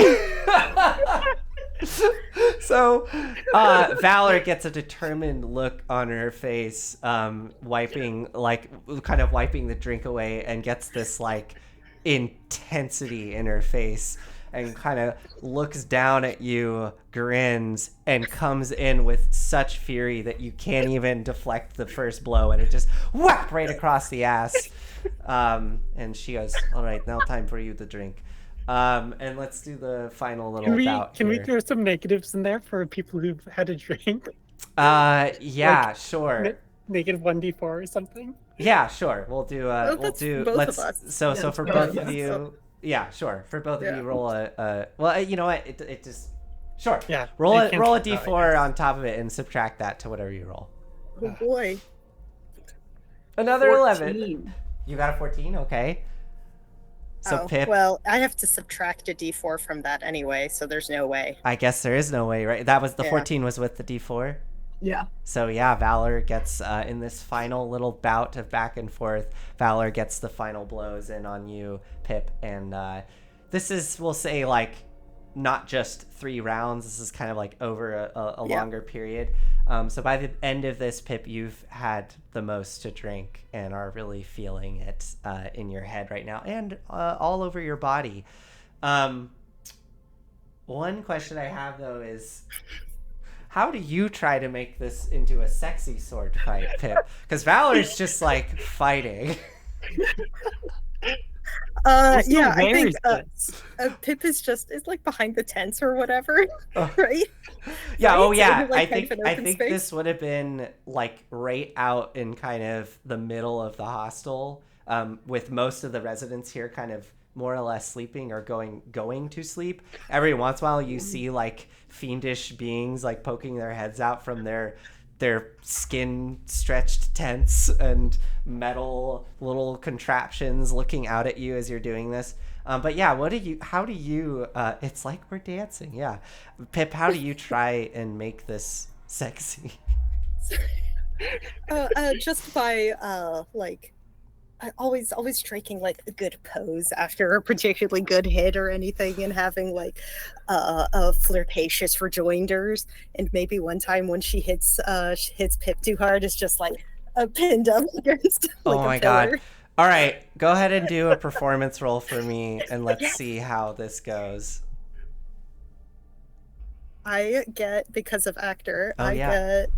So Valor gets a determined look on her face, wiping the drink away, and gets this like intensity in her face, and kind of looks down at you, grins, and comes in with such fury that you can't even deflect the first blow, and it just whack right across the ass. And she goes, "All right, now time for you to drink." And let's do the final little bout. Can we here. throw some negatives in there for people who've had a drink? Yeah, sure. Negative 1d4 or something? Yeah, sure. We'll do Both of us. So Yeah, for both both of of us. you, yeah, sure. For both of Yeah. you, roll well, you know what? It just sure. Yeah. Roll I a can't roll a do that, I d4 guess. on top of it and subtract that to whatever you roll. Oh boy. Another 11. 14. You got a 14, okay. So Pip, Well, I have to subtract a d4 from that anyway, so there's no way. I guess there is no way, right? That was the Yeah. 14 was with the d4. Yeah. So yeah, Valor gets in this final little bout of back and forth. Valor gets the final blows in on you, Pip, and this is, we'll say, like not just 3 rounds. This is kind of like over a longer period. So by the end of this, Pip, you've had the most to drink and are really feeling it in your head right now and all over your body. One question I have though is, how do you try to make this into a sexy sword fight, Pip? Because Valor's just like fighting. Also, I where think is this? Pip is like behind the tents or whatever, right? Yeah. Right? Oh, So yeah. you're, like, I kind of think in open space? this would have been like right out in kind of the middle of the hostel, with most of the residents here kind of more or less sleeping or going to sleep. Every once in a while, you see like fiendish beings like poking their heads out from their skin stretched tents and metal little contraptions looking out at you as you're doing this. But yeah, how do you it's like we're dancing. Yeah. Pip, how do you try and make this sexy? Just by always striking like a good pose after a particularly good hit or anything, and having like a flirtatious rejoinders. And maybe one time when she hits Pip too hard, it's just like pinned up against like Oh my a pillar. god. All right, go ahead and do a performance roll for me and let's see how this goes. I get, because of actor, Oh, I yeah. get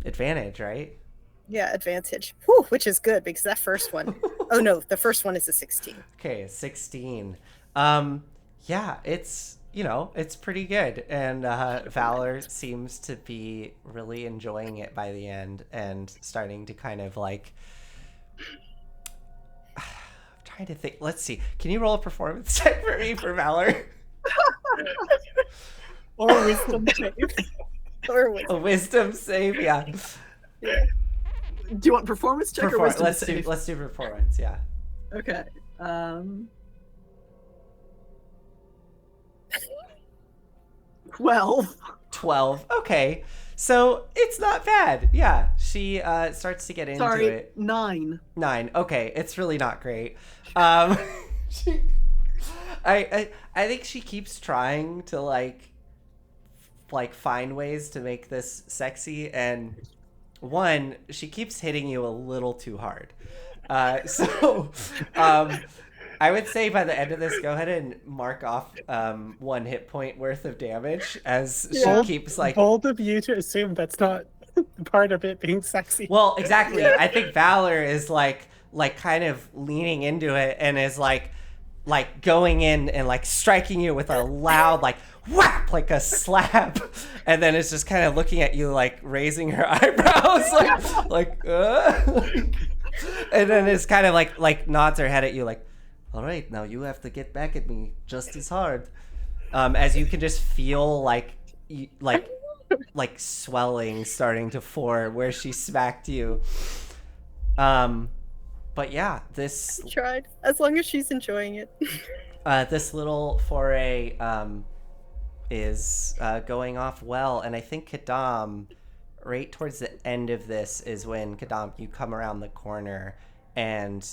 Advantage, right? advantage. Whew, which is good because that first one, oh no, the first one is a 16. Okay, 16. Yeah, it's, it's pretty good. And Valor seems to be really enjoying it by the end and starting to kind of like, I'm trying to think. Let's see. Can you roll a performance check for me for Valor? Or wisdom save. Or with A wisdom save, yeah. Do you want performance check or wisdom Let's save? do performance, yeah. Okay. 12. 12. Okay. So it's not bad. Yeah. She starts to get into Sorry, it. 9. 9. Okay. It's really not great. She, I think she keeps trying to like find ways to make this sexy, and one, she keeps hitting you a little too hard. So I would say by the end of this, go ahead and mark off 1 hit point worth of damage as she keeps like. Bold of you to assume that's not part of it being sexy. Well, exactly. I think Valor is like kind of leaning into it and is like going in and like striking you with a loud like whap, like a slap, and then it's just kind of looking at you like raising her eyebrows and then it's kind of like nods her head at you like, all right, now you have to get back at me just as hard. As you can just feel like swelling starting to form where she smacked you. But yeah, this tried, as long as she's enjoying it. this little foray is going off well, and I think Kadam, right towards the end of this is when Kadam, you come around the corner and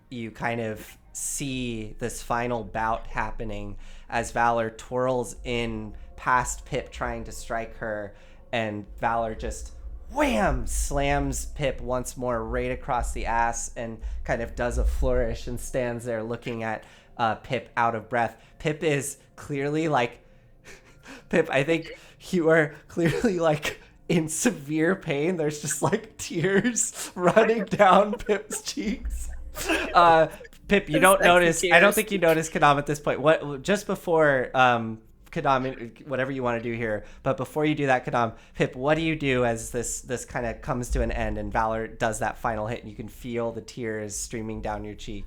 you kind of see this final bout happening as Valor twirls in past Pip trying to strike her, and Valor just wham slams Pip once more right across the ass and kind of does a flourish and stands there looking at Pip out of breath. Pip is clearly like Pip, I think you are clearly like in severe pain. There's just like tears running down Pip's cheeks. Pip, you don't notice. I don't think you notice Kadam at this point. What just before Kadam, whatever you want to do here, but before you do that, Kadam, Pip, what do you do as this kind of comes to an end and Valor does that final hit and you can feel the tears streaming down your cheek?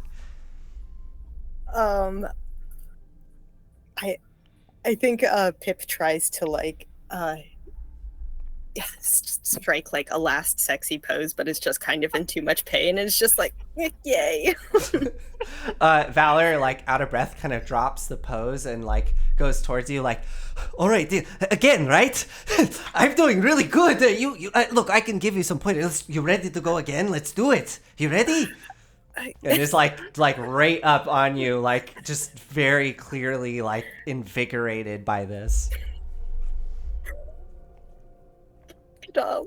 I think Pip tries to like strike like a last sexy pose, but it's just kind of in too much pain, and it's just like Yay. Valor, like out of breath, kind of drops the pose and like goes towards you, like, all right, again, right? I'm doing really good. Look, I can give you some pointers. You ready to go again? Let's do it. You ready? And it's like right up on you, like just very clearly like invigorated by this. Kadam.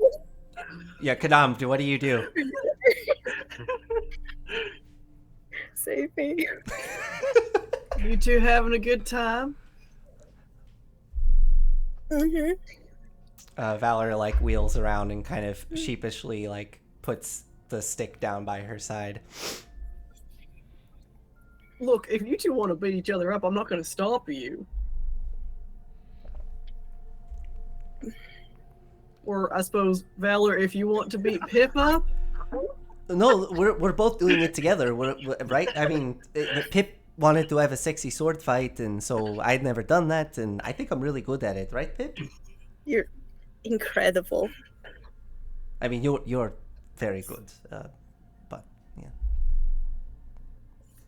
Yeah, Kadam, what do you do? Save me. You two having a good time? Mm-hmm. Valor like wheels around and kind of sheepishly like puts the stick down by her side. Look, if you two want to beat each other up, I'm not going to stop you. Or I suppose, Valor, if you want to beat Pip up, No, we're both doing it together, right? I mean, Pip wanted to have a sexy sword fight, and so I'd never done that, and I think I'm really good at it, right, Pip? You're incredible. I mean, you're very good, but yeah.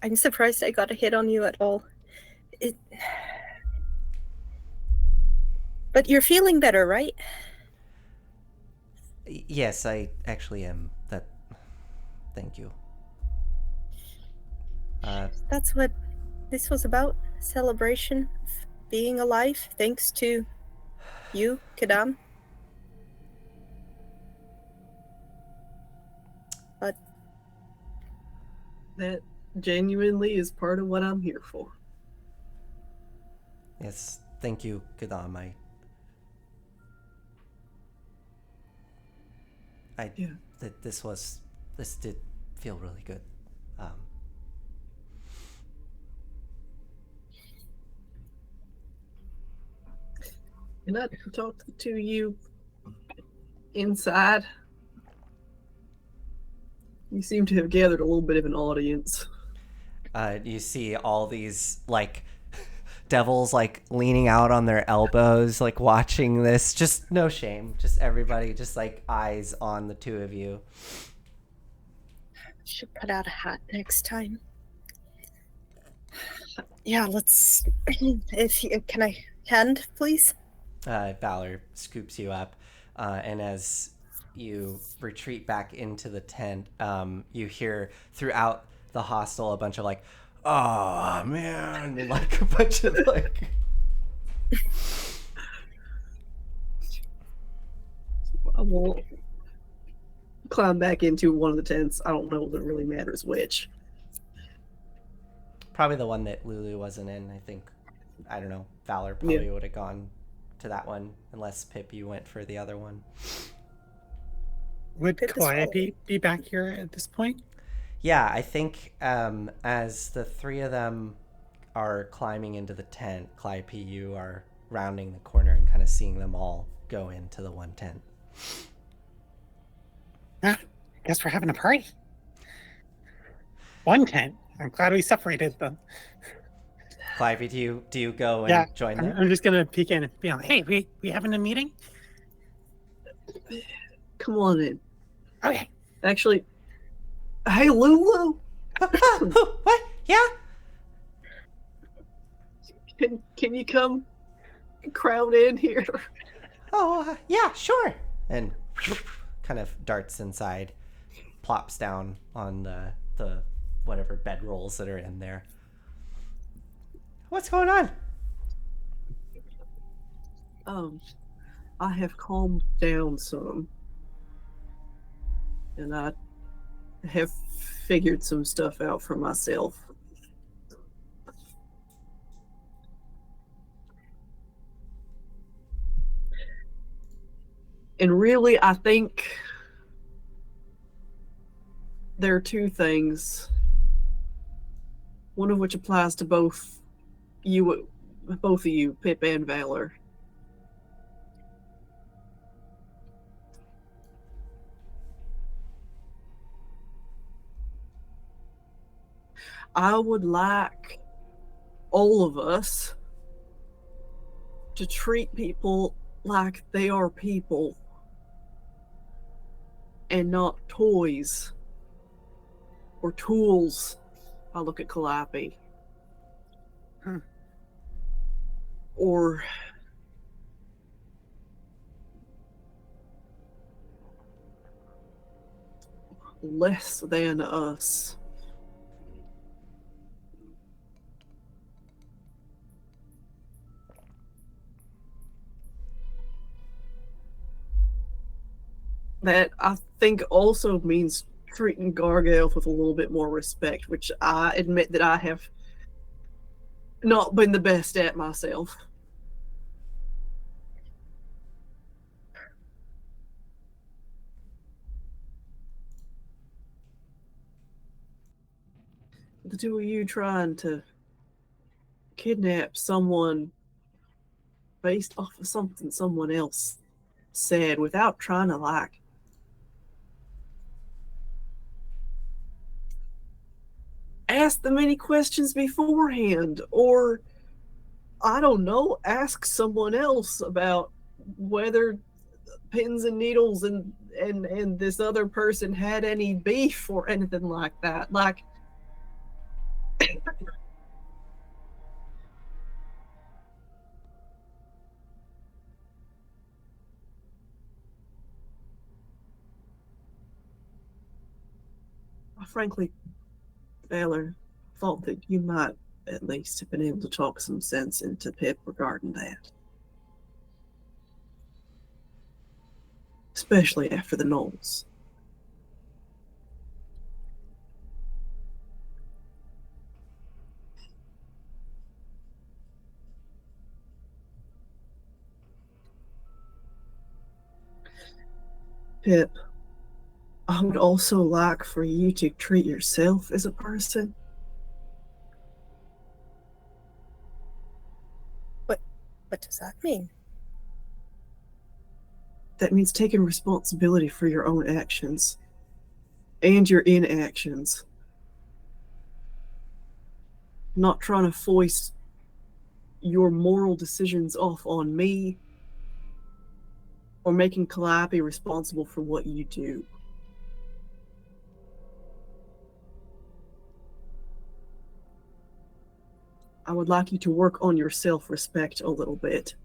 I'm surprised I got a hit on you at all. But you're feeling better, right? Yes, I actually am. Thank you. That's what this was about. Celebration of being alive, thanks to you, Kadam. But that genuinely is part of what I'm here for. Yes, thank you, Kadam. Yeah. This did feel really good. Can I talk to you inside? You seem to have gathered a little bit of an audience. You see all these like devils like leaning out on their elbows, like watching this. Just no shame. Just everybody, just like eyes on the two of you. should put out a hat next time. Yeah, let's. If you can, I hand, please. Valor scoops you up, and as you retreat back into the tent, you hear throughout the hostel a bunch of like, "Oh man," and like a bunch of like. I won't climb back into one of the tents. I don't know that it really matters which. Probably the one that Lulu wasn't in. I think, I don't know, Valor probably would have gone to that one, unless Pip, you went for the other one. Would Pip is Calliope be back here at this point? Yeah, I think as the three of them are climbing into the tent, Calliope, you are rounding the corner and kind of seeing them all go into the one tent. Ah, guess we're having a party. One tent. I'm glad we separated them. Calliope, do you go and join them? I'm just gonna peek in and be like, "Hey, we having a meeting?" Come on in. Okay. Actually, hey Lulu, What? Yeah? can you come crowd in here? Oh, yeah, sure. And kind of darts inside, plops down on the whatever bedrolls that are in there. What's going on? I have calmed down some, and I have figured some stuff out for myself. And really, I think there are two things, one of which applies to both of you, Pip and Valor. I would like all of us to treat people like they are people and not toys. or tools. I look at Calliope. Or less than us. That I think also means treating Gargelf with a little bit more respect, which I admit that I have not been the best at myself. The two of you trying to kidnap someone based off of something someone else said without trying to, like, ask them any questions beforehand, or I don't know, ask someone else about whether pins and needles and this other person had any beef or anything like that. Like, I frankly, Valor, thought that you might at least have been able to talk some sense into Pip regarding that. Especially after the Knolls. Pip, I would also like for you to treat yourself as a person. What does that mean? That means taking responsibility for your own actions and your inactions. Not trying to foist your moral decisions off on me or making Calliope responsible for what you do. I would like you to work on your self-respect a little bit.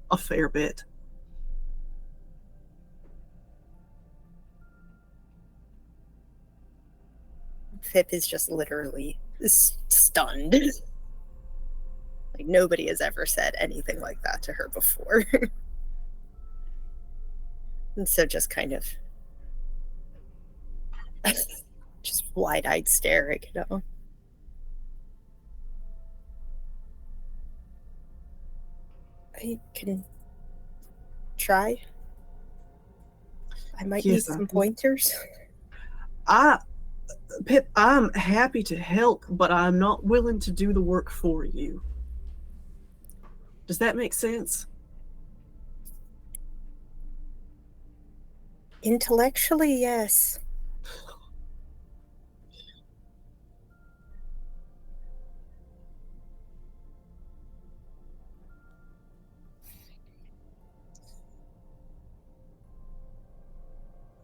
A fair bit. Pip is just literally stunned. Like, nobody has ever said anything like that to her before. And so just kind of just wide-eyed staring, you know. I can try. I might need some pointers. Pip, I'm happy to help, but I'm not willing to do the work for you. Does that make sense? Intellectually, yes.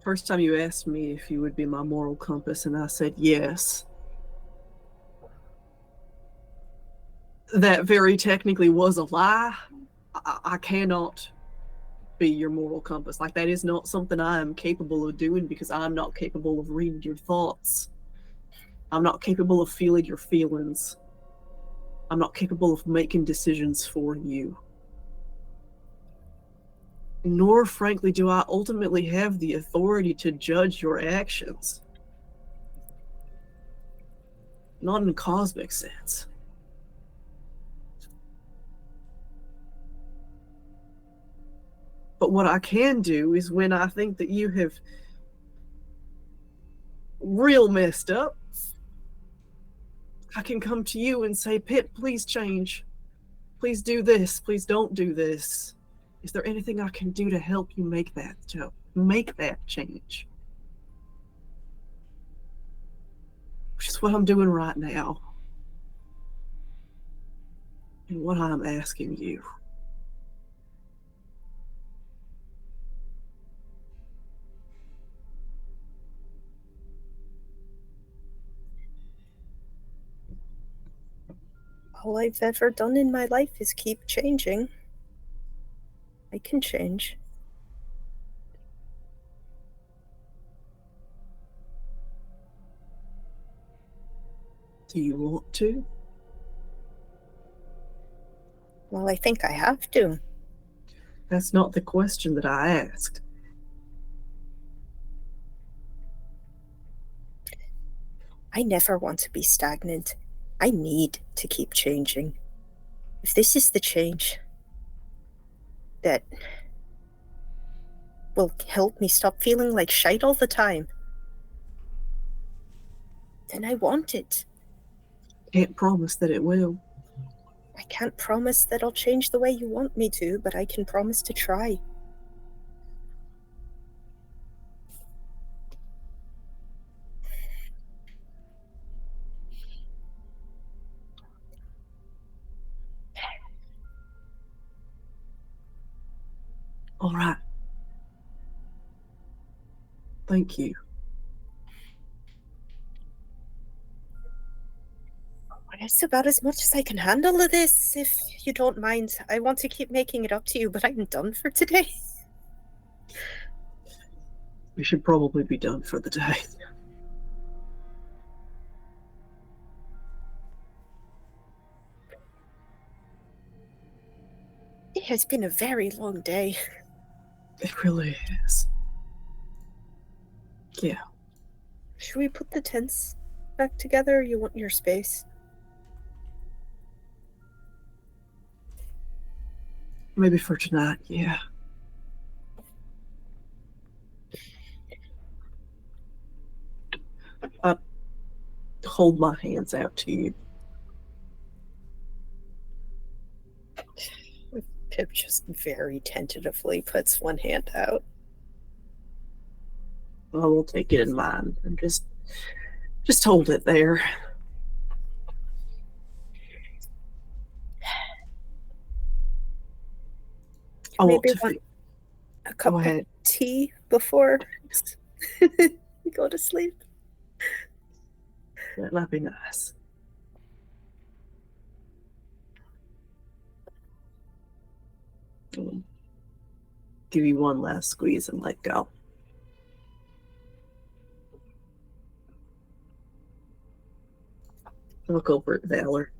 First time you asked me if you would be my moral compass, and I said yes. That very technically was a lie. I cannot be your moral compass. Like, that is not something I am capable of doing because I'm not capable of reading your thoughts. I'm not capable of feeling your feelings. I'm not capable of making decisions for you. Nor, frankly, do I ultimately have the authority to judge your actions. Not in a cosmic sense. But what I can do is when I think that you have real messed up, I can come to you and say, Pip, please change. Please do this. Please don't do this. Is there anything I can do to help you make that change? Which is what I'm doing right now. And what I'm asking you. All I've ever done in my life is keep changing. I can change. Do you want to? Well, I think I have to. That's not the question that I asked. I never want to be stagnant. I need to keep changing. If this is the change that will help me stop feeling like shite all the time, then I want it. Can't promise that it will. I can't promise that I'll change the way you want me to, but I can promise to try. All right. Thank you. That's about as much as I can handle of this, if you don't mind. I want to keep making it up to you, but I'm done for today. We should probably be done for the day. It has been a very long day. It really is. Yeah. Should we put the tents back together, or you want your space? Maybe for tonight, yeah. I hold my hands out to you. Pip just very tentatively puts one hand out. I will take it in mine and just hold it there. I want Maybe to want a cup Go of ahead. tea before you go to sleep. That'd be nice. Give you one last squeeze and let go. Look over at Valor.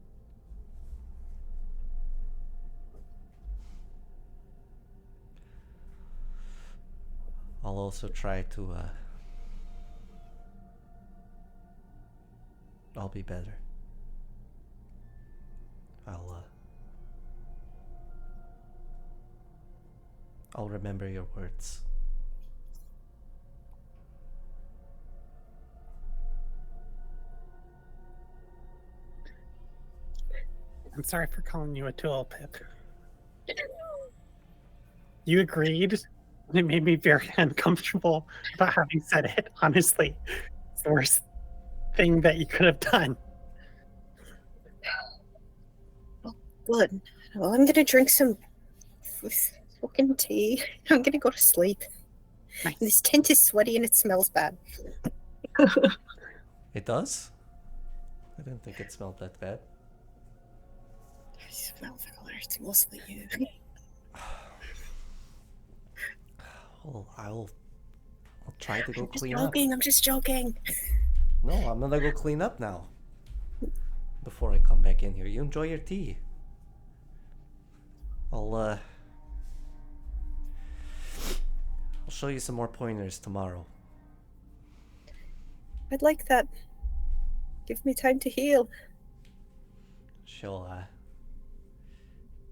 I'll also try to, I'll be better. I'll remember your words. I'm sorry for calling you a tool, Pip. You agreed, and it made me very uncomfortable about having said it. Honestly, it's the worst thing that you could have done. Good. Well, I'm gonna drink some fucking tea. I'm gonna go to sleep. Nice. This tent is sweaty and it smells bad. It does? I didn't think it smelled that bad. I smell Valor. It's mostly you. Well, I'll try to go I'm just clean up. joking. I'm just joking. No, I'm gonna go clean up now. Before I come back in here. You enjoy your tea. I'll show you some more pointers tomorrow. I'd like that. Give me time to heal. She'll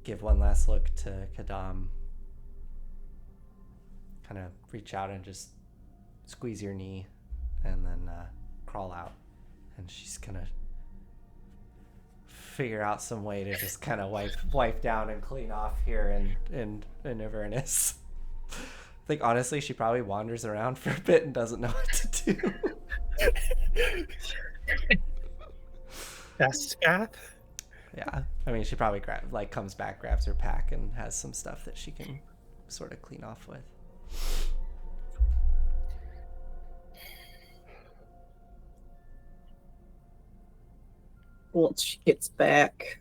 give one last look to Kadam. Kind of reach out and just squeeze your knee and then crawl out. And she's gonna figure out some way to just kind of wipe down and clean off here in Avernus. I think honestly she probably wanders around for a bit and doesn't know what to do. Best Scath? Yeah, I mean she probably comes back, grabs her pack, and has some stuff that she can sort of clean off with. Once she gets back,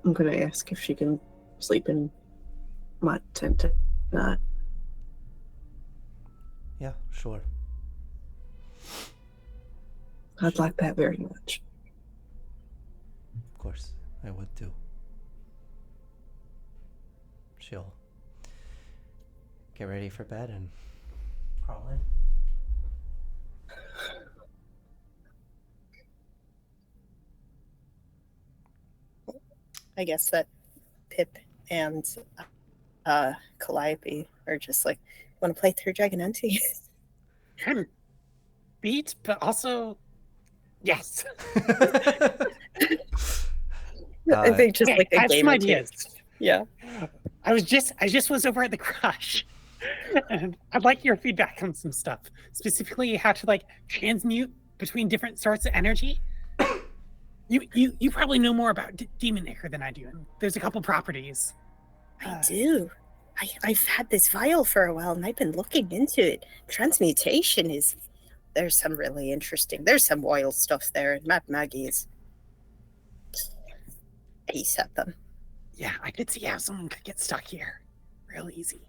I'm gonna ask if she can sleep in my tent tonight. Yeah, sure. I'd like that very much. Of course, I would too. She'll get ready for bed and crawl in. I guess that Pip and Calliope are just like, want to play through Dragon Ante? I'm beat, but also yes. I think just Okay, like I a have game some or two. ideas. Yeah. I just was over at the Crush, and I'd like your feedback on some stuff, specifically how to like transmute between different sorts of energy. You probably know more about demon ichor than I do. And there's a couple properties. I do. I've had this vial for a while and I've been looking into it. Transmutation is, there's some really interesting, there's some wild stuff there, and Matt Maggie is ace at them. Yeah, I could see how someone could get stuck here real easy.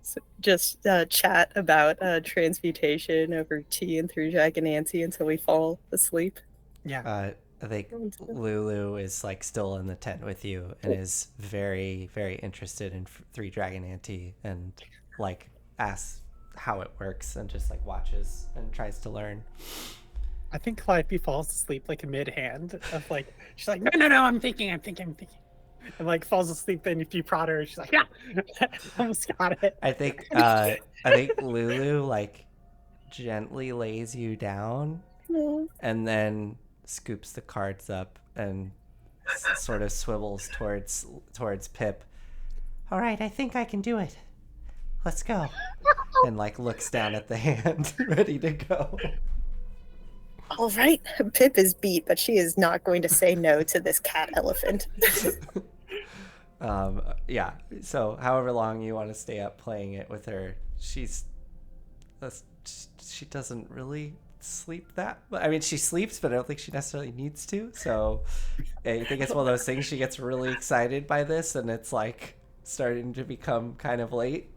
So just chat about transmutation over tea and through Dragon Ante until we fall asleep. Yeah. I think Lulu is like still in the tent with you and is very, very interested in Three Dragon Ante and like asks how it works and just like watches and tries to learn. I think Calliope falls asleep like mid-hand of like, she's like, no, I'm thinking. And like falls asleep, then if you prod her, she's like, yeah, almost got it. I think Lulu like gently lays you down and then scoops the cards up and sort of swivels towards Pip. All right, I think I can do it. Let's go. And like looks down at the hand, ready to go. All right, Pip is beat, but she is not going to say no to this cat elephant. Yeah. So however long you want to stay up playing it with her, she doesn't really sleep that. I mean, she sleeps, but I don't think she necessarily needs to. So I think it's one of those things. She gets really excited by this, and it's like starting to become kind of late,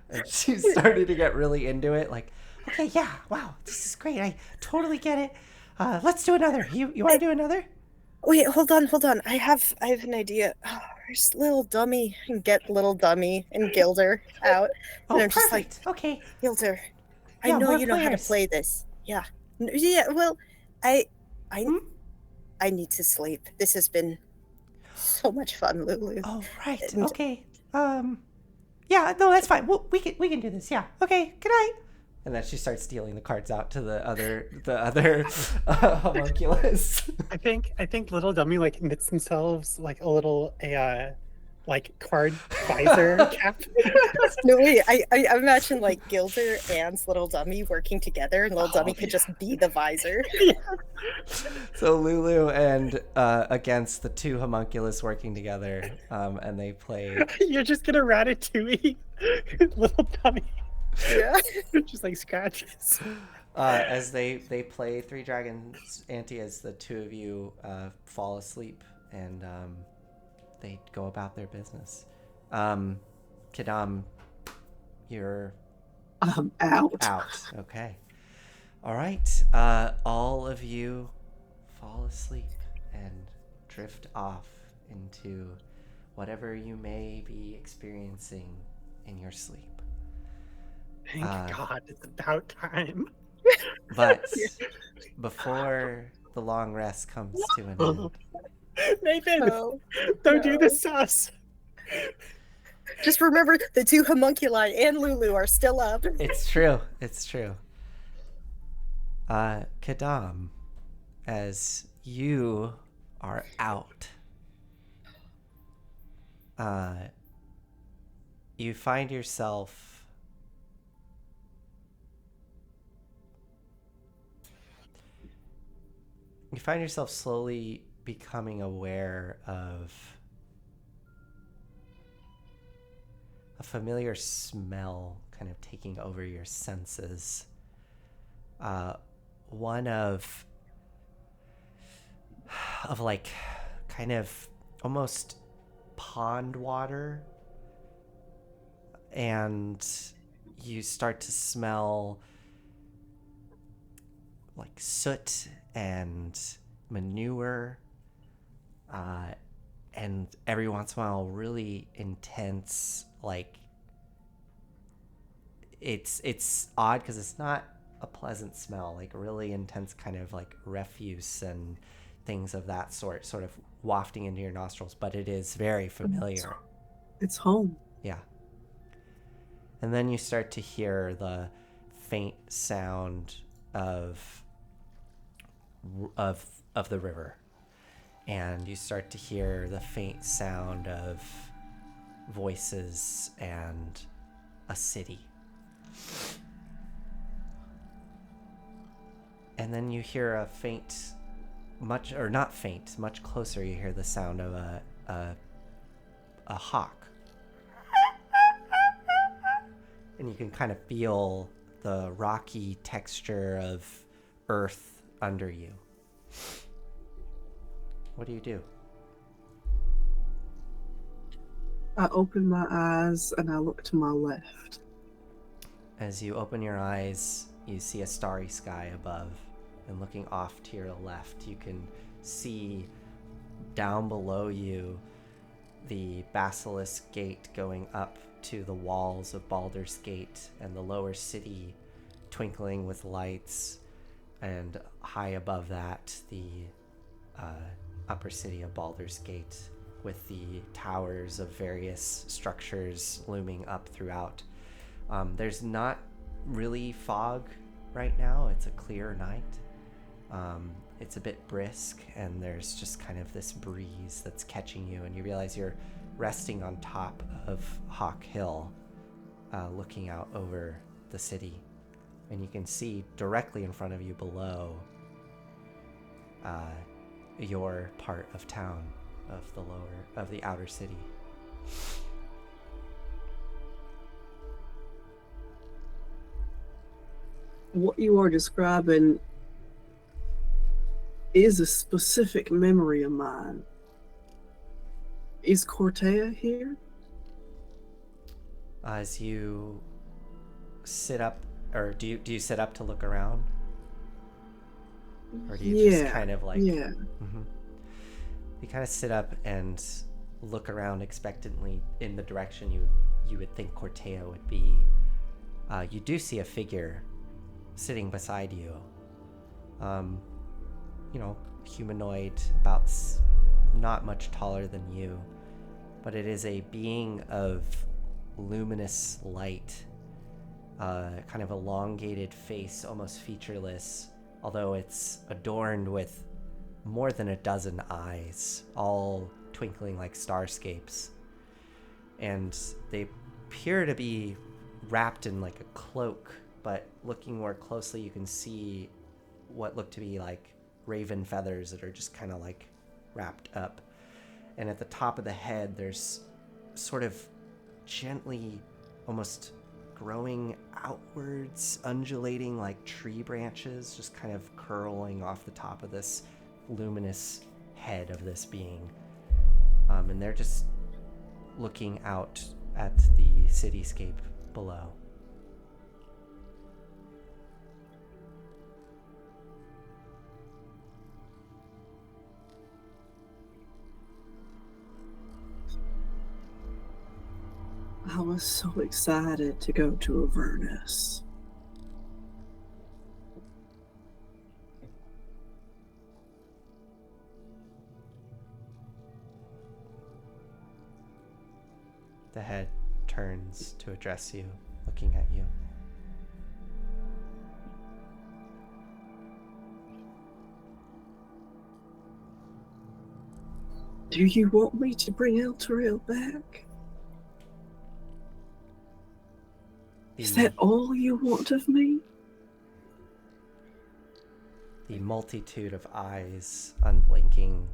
and she's starting to get really into it. Like, okay, yeah, wow, this is great. I totally get it. Let's do another. You want to do another? Wait, hold on. I have an idea. Where's little dummy? And get little dummy and Gilder out. Oh, and I'm just perfect. like, Okay. Gilder, I Yeah, know more you know how to players. play this. Yeah. Yeah. Well, I need to sleep. This has been so much fun, Lulu. Oh, right. And- Okay. Yeah, no, that's fine. We can do this. Yeah. Okay. Good night. And then she starts dealing the cards out to the other homunculus. I think little dummy like knits themselves like a little like card visor cap. No, wait. I imagine like Gilder and little dummy working together, and little dummy could just be the visor. So Lulu and against the two homunculus working together, and they play. You're just gonna ratatouille little dummy. Yeah. Just like scratches. As they play Three Dragons Ante, as the two of you fall asleep and they go about their business. Kadam, you're I'm out. out. Okay. All right. All of you fall asleep and drift off into whatever you may be experiencing in your sleep. Thank God, it's about time. But before the long rest comes to an end, Nathan, Oh, don't do this to us. just remember the two homunculi and Lulu are still up. it's true. It's true. Kadam, as you are out, you find yourself slowly becoming aware of a familiar smell kind of taking over your senses. One of of like kind of almost pond water, and you start to smell like soot and manure, and every once in a while really intense, like it's odd because it's not a pleasant smell, like really intense kind of like refuse and things of that sort of wafting into your nostrils, but it is very familiar. It's home. Yeah. And then you start to hear the faint sound of the river, and you start to hear the faint sound of voices and a city. And then you hear a faint, much closer, you hear the sound of a hawk. And you can kind of feel the rocky texture of earth under you. What do you do? I open my eyes and I look to my left. As you open your eyes, you see a starry sky above, and looking off to your left, you can see down below you the Basilisk Gate going up to the walls of Baldur's Gate, and the lower city twinkling with lights, and high above that, the upper city of Baldur's Gate, with the towers of various structures looming up throughout. There's not really fog right now. It's a clear night. It's a bit brisk, and there's just kind of this breeze that's catching you, and you realize you're resting on top of Hawk Hill, looking out over the city, and you can see directly in front of you below your part of town, of the outer city. What you are describing is a specific memory of mine. Is Cortea here? As you sit up, or do you sit up to look around? Or do you just kind of like... Yeah. Mm-hmm. You kind of sit up and look around expectantly in the direction you would think Cortea would be. You do see a figure sitting beside you. Humanoid, about not much taller than you, but it is a being of luminous light, kind of elongated face, almost featureless, although it's adorned with more than a dozen eyes, all twinkling like starscapes. And they appear to be wrapped in like a cloak, but looking more closely, you can see what look to be like raven feathers that are just kind of like wrapped up. And at the top of the head, there's sort of gently, almost growing outwards, undulating like tree branches, just kind of curling off the top of this luminous head of this being. And they're just looking out at the cityscape below. I was so excited to go to Avernus. The head turns to address you, looking at you. Do you want me to bring Elturel back? Is that all you want of me? The multitude of eyes, unblinking,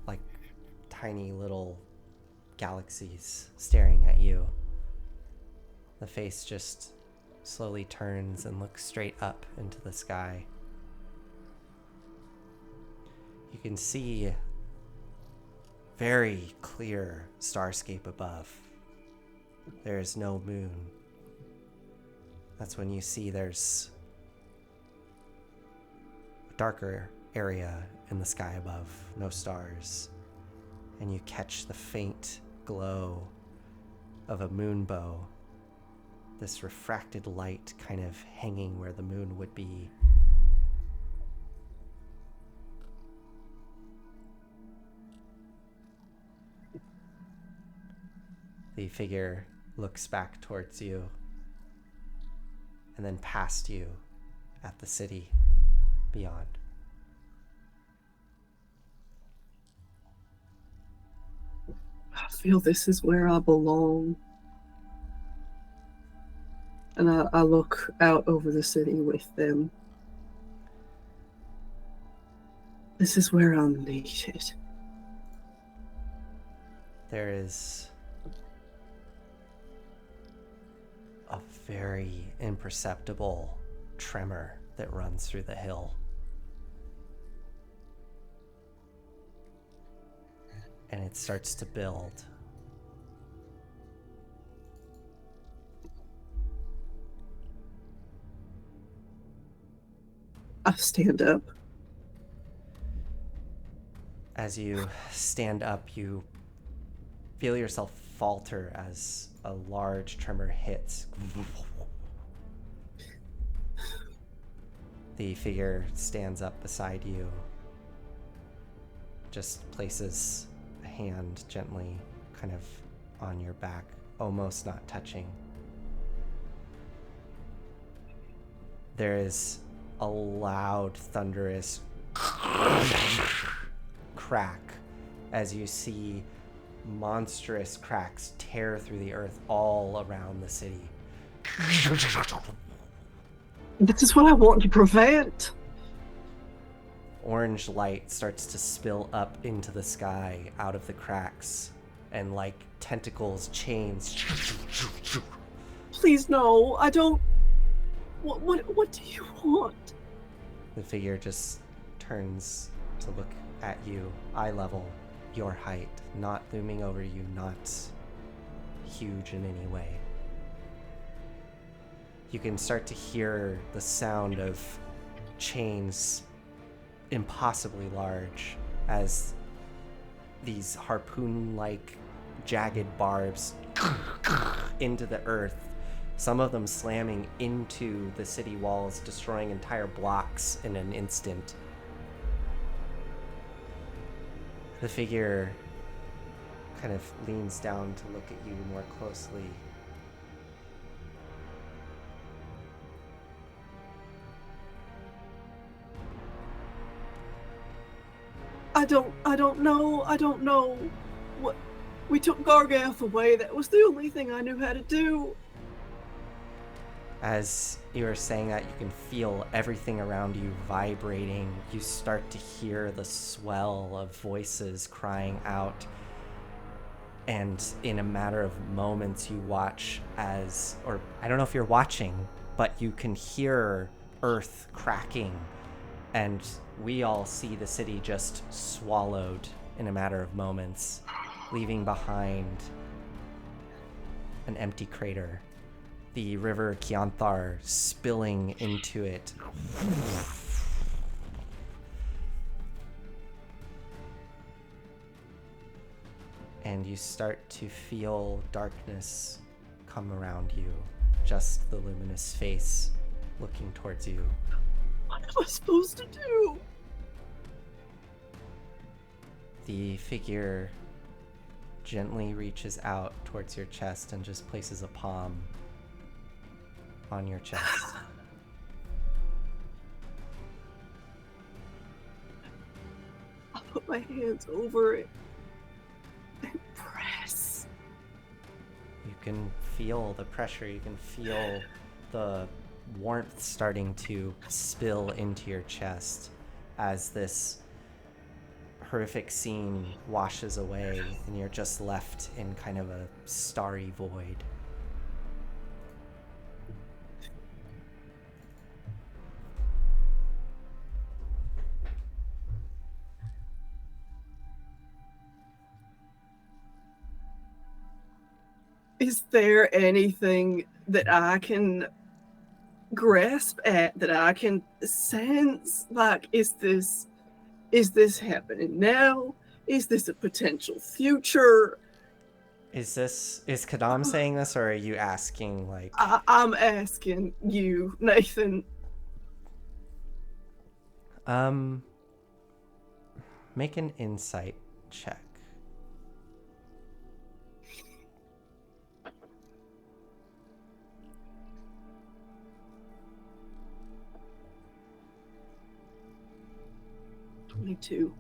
like tiny little galaxies staring at you. The face just slowly turns and looks straight up into the sky. You can see very clear starscape above. There is no moon. That's when you see there's a darker area in the sky above, no stars. And you catch the faint glow of a moonbow, this refracted light kind of hanging where the moon would be. The figure looks back towards you and then past you at the city beyond. I feel this is where I belong. And I look out over the city with them. This is where I'm needed. There is a very imperceptible tremor that runs through the hill. And it starts to build. I stand up. As you stand up, you feel yourself falter as a large tremor hits. The figure stands up beside you, just places a hand gently kind of on your back, almost not touching. There is a loud, thunderous crack as you see monstrous cracks tear through the earth all around the city. This is what I want to prevent. Orange light starts to spill up into the sky out of the cracks, and like tentacles, chains. Please, no. I don't. What do you want? The figure just turns to look at you, eye level, your height, not looming over you, not huge in any way. You can start to hear the sound of chains impossibly large as these harpoon-like jagged barbs into the earth, some of them slamming into the city walls, destroying entire blocks in an instant. The figure kind of leans down to look at you more closely. I don't know. What? We took Gargath away. That was the only thing I knew how to do. As you are saying that, you can feel everything around you vibrating. You start to hear the swell of voices crying out. And in a matter of moments, you watch as, or I don't know if you're watching, but you can hear earth cracking. And we all see the city just swallowed in a matter of moments, leaving behind an empty crater. The river Kianthar spilling into it. And you start to feel darkness come around you, just the luminous face looking towards you. What am I supposed to do? The figure gently reaches out towards your chest and just places a palm on your chest. I put my hands over it and press. You can feel the pressure, you can feel the warmth starting to spill into your chest as this horrific scene washes away and you're just left in kind of a starry void. Is there anything that I can grasp at, that I can sense? Like, is this happening now? Is this a potential future? Is Kadam saying this, or are you asking, like... I'm asking you, Nathan. Make an insight check. Me too.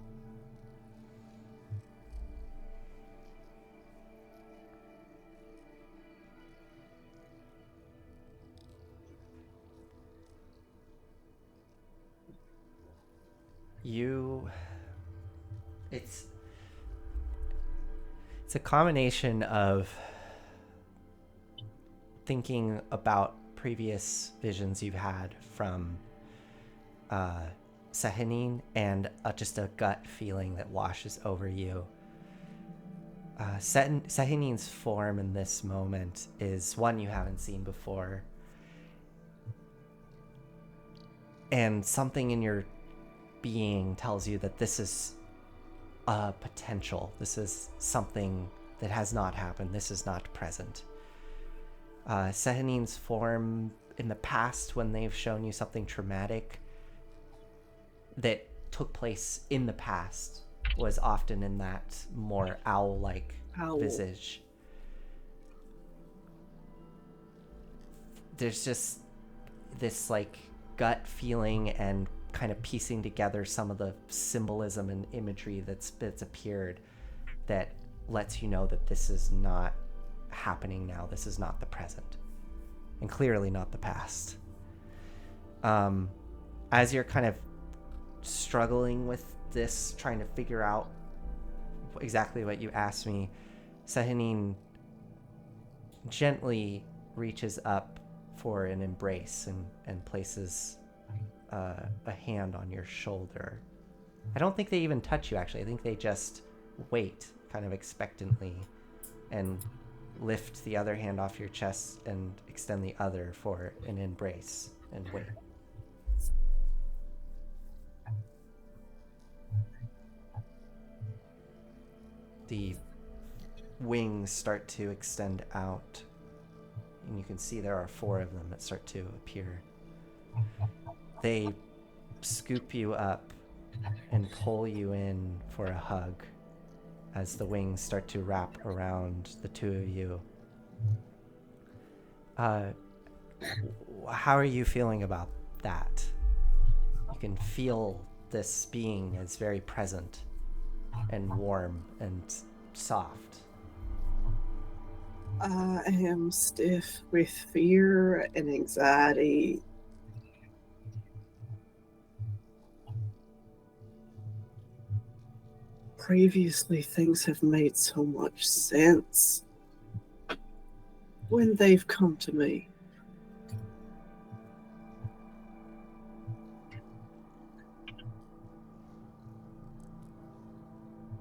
It's a combination of thinking about previous visions you've had from Sahanin, and just a gut feeling that washes over you. Sahanin's form in this moment is one you haven't seen before, and something in your being tells you that this is a potential. This is something that has not happened. This is not present. Sahanin's form in the past, when they've shown you something traumatic that took place in the past, was often in that more owl-like visage. There's just this like gut feeling and kind of piecing together some of the symbolism and imagery that's appeared that lets you know that this is not happening now. This is not the present, and clearly not the past. As you're kind of struggling with this, trying to figure out exactly what you asked me, Sahanin gently reaches up for an embrace and places a hand on your shoulder. I don't think they even touch you, actually. I think they just wait kind of expectantly and lift the other hand off your chest and extend the other for an embrace and wait. The wings start to extend out, and you can see there are 4 of them that start to appear. They scoop you up and pull you in for a hug as the wings start to wrap around the 2 of you. How are you feeling about that? You can feel this being as very present and warm and soft. I am stiff with fear and anxiety. Previously, things have made so much sense when they've come to me.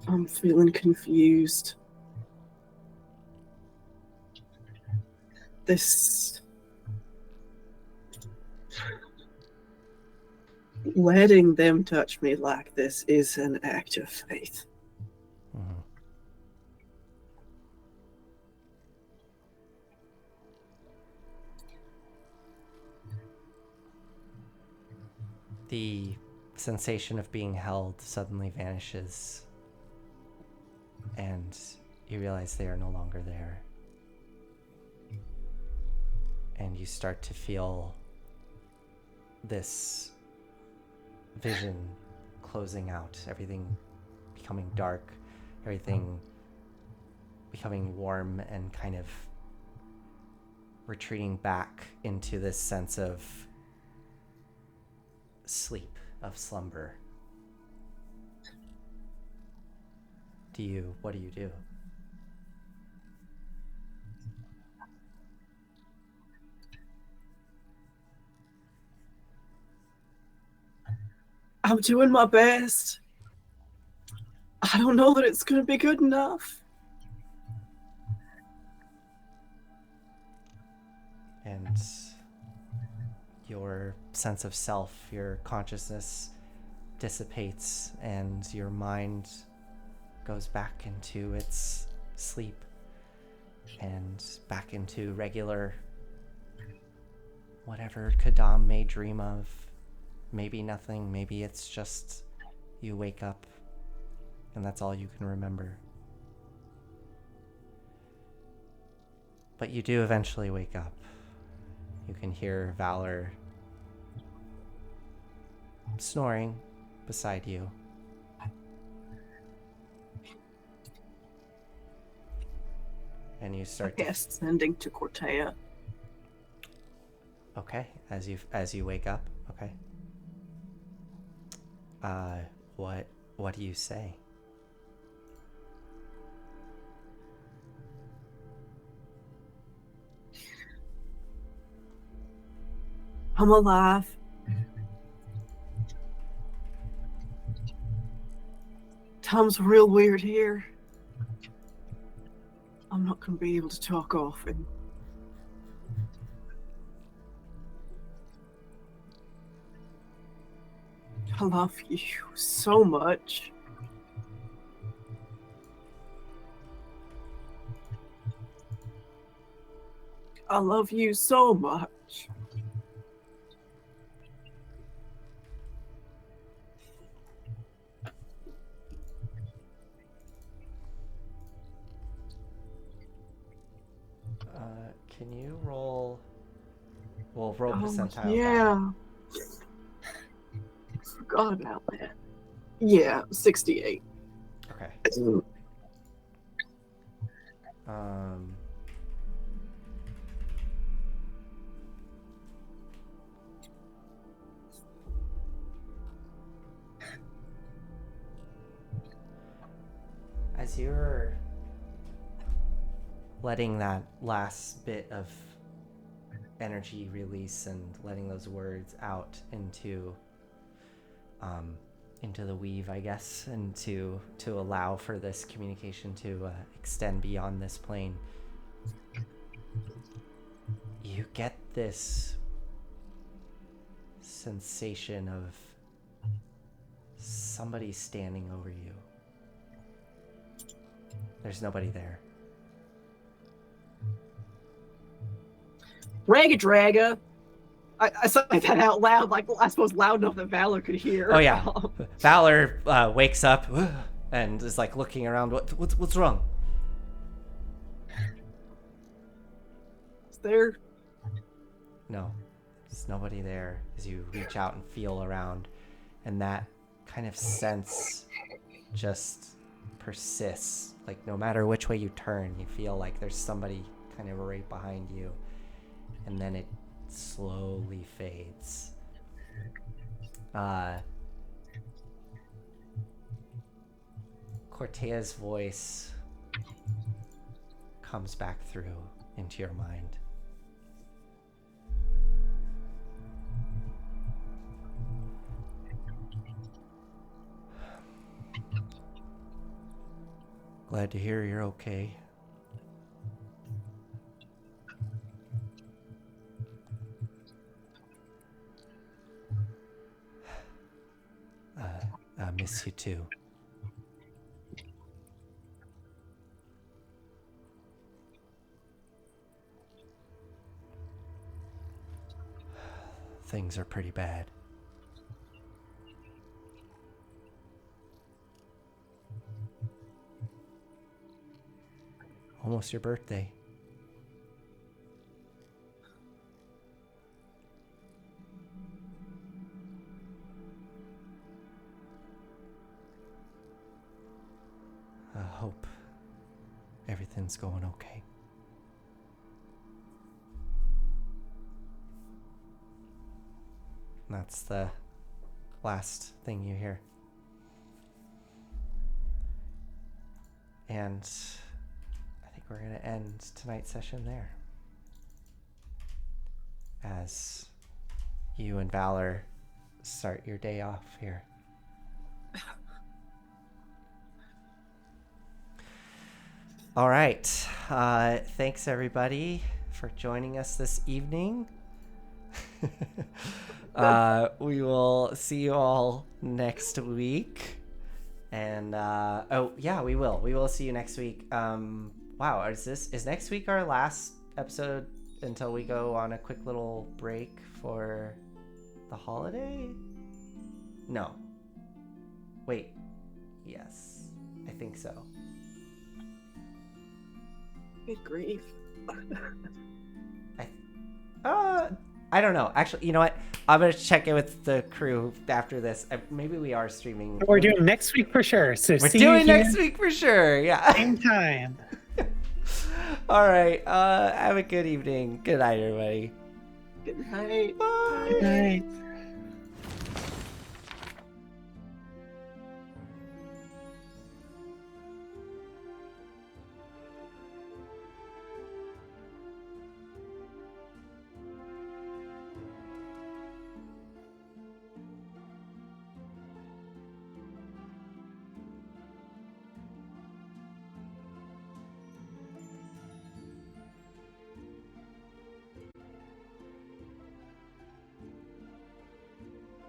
I'm feeling confused. This letting them touch me like this is an act of faith. Mm-hmm. The sensation of being held suddenly vanishes, and you realize they are no longer there. And you start to feel this vision closing out, everything becoming dark, everything becoming warm and kind of retreating back into this sense of sleep, of slumber. What do you do? I'm doing my best. I don't know that it's going to be good enough. and your sense of self, your consciousness dissipates, and your mind goes back into its sleep and back into regular whatever Kadam may dream of. Maybe nothing, maybe it's just you wake up and that's all you can remember. But you do eventually wake up. You can hear Valor snoring beside you. And you start to sending to Cortea. Okay, as you wake up, okay. What do you say? I'm alive. Time's real weird here. I'm not gonna be able to talk often. I love you so much. I love you so much. Can you roll? Well, roll percentile. Yeah. Forgot about that. Yeah, 68. Okay. As you're letting that last bit of energy release and letting those words out into the weave, I guess, and to allow for this communication to extend beyond this plane, you get this sensation of somebody standing over you. There's nobody there. Raga Draga. I said that out loud, like I suppose loud enough that Valor could hear. Oh yeah, Valor wakes up and is like looking around. What's wrong? Is there? No, there's nobody there. As you reach out and feel around, and that kind of sense just persists. Like no matter which way you turn, you feel like there's somebody kind of right behind you, and then it slowly fades. Cortea's voice comes back through into your mind. Glad to hear you're okay. I miss you too. Things are pretty bad. Almost your birthday. I hope everything's going okay. And that's the last thing you hear. And I think we're going to end tonight's session there. As you and Valor start your day off here. All right. Thanks everybody for joining us this evening. We will see you all next week. And oh yeah, we will see you next week. Wow, is next week our last episode until we go on a quick little break for the holiday? No. Wait. Yes. I think so. Good grief. I don't know. Actually, you know what? I'm gonna check in with the crew after this. Maybe we are streaming. We're doing next week for sure. So We're see doing you next here week for sure. Yeah. same time. All right. Have a good evening. Good night, everybody. Good night. Bye. Good night.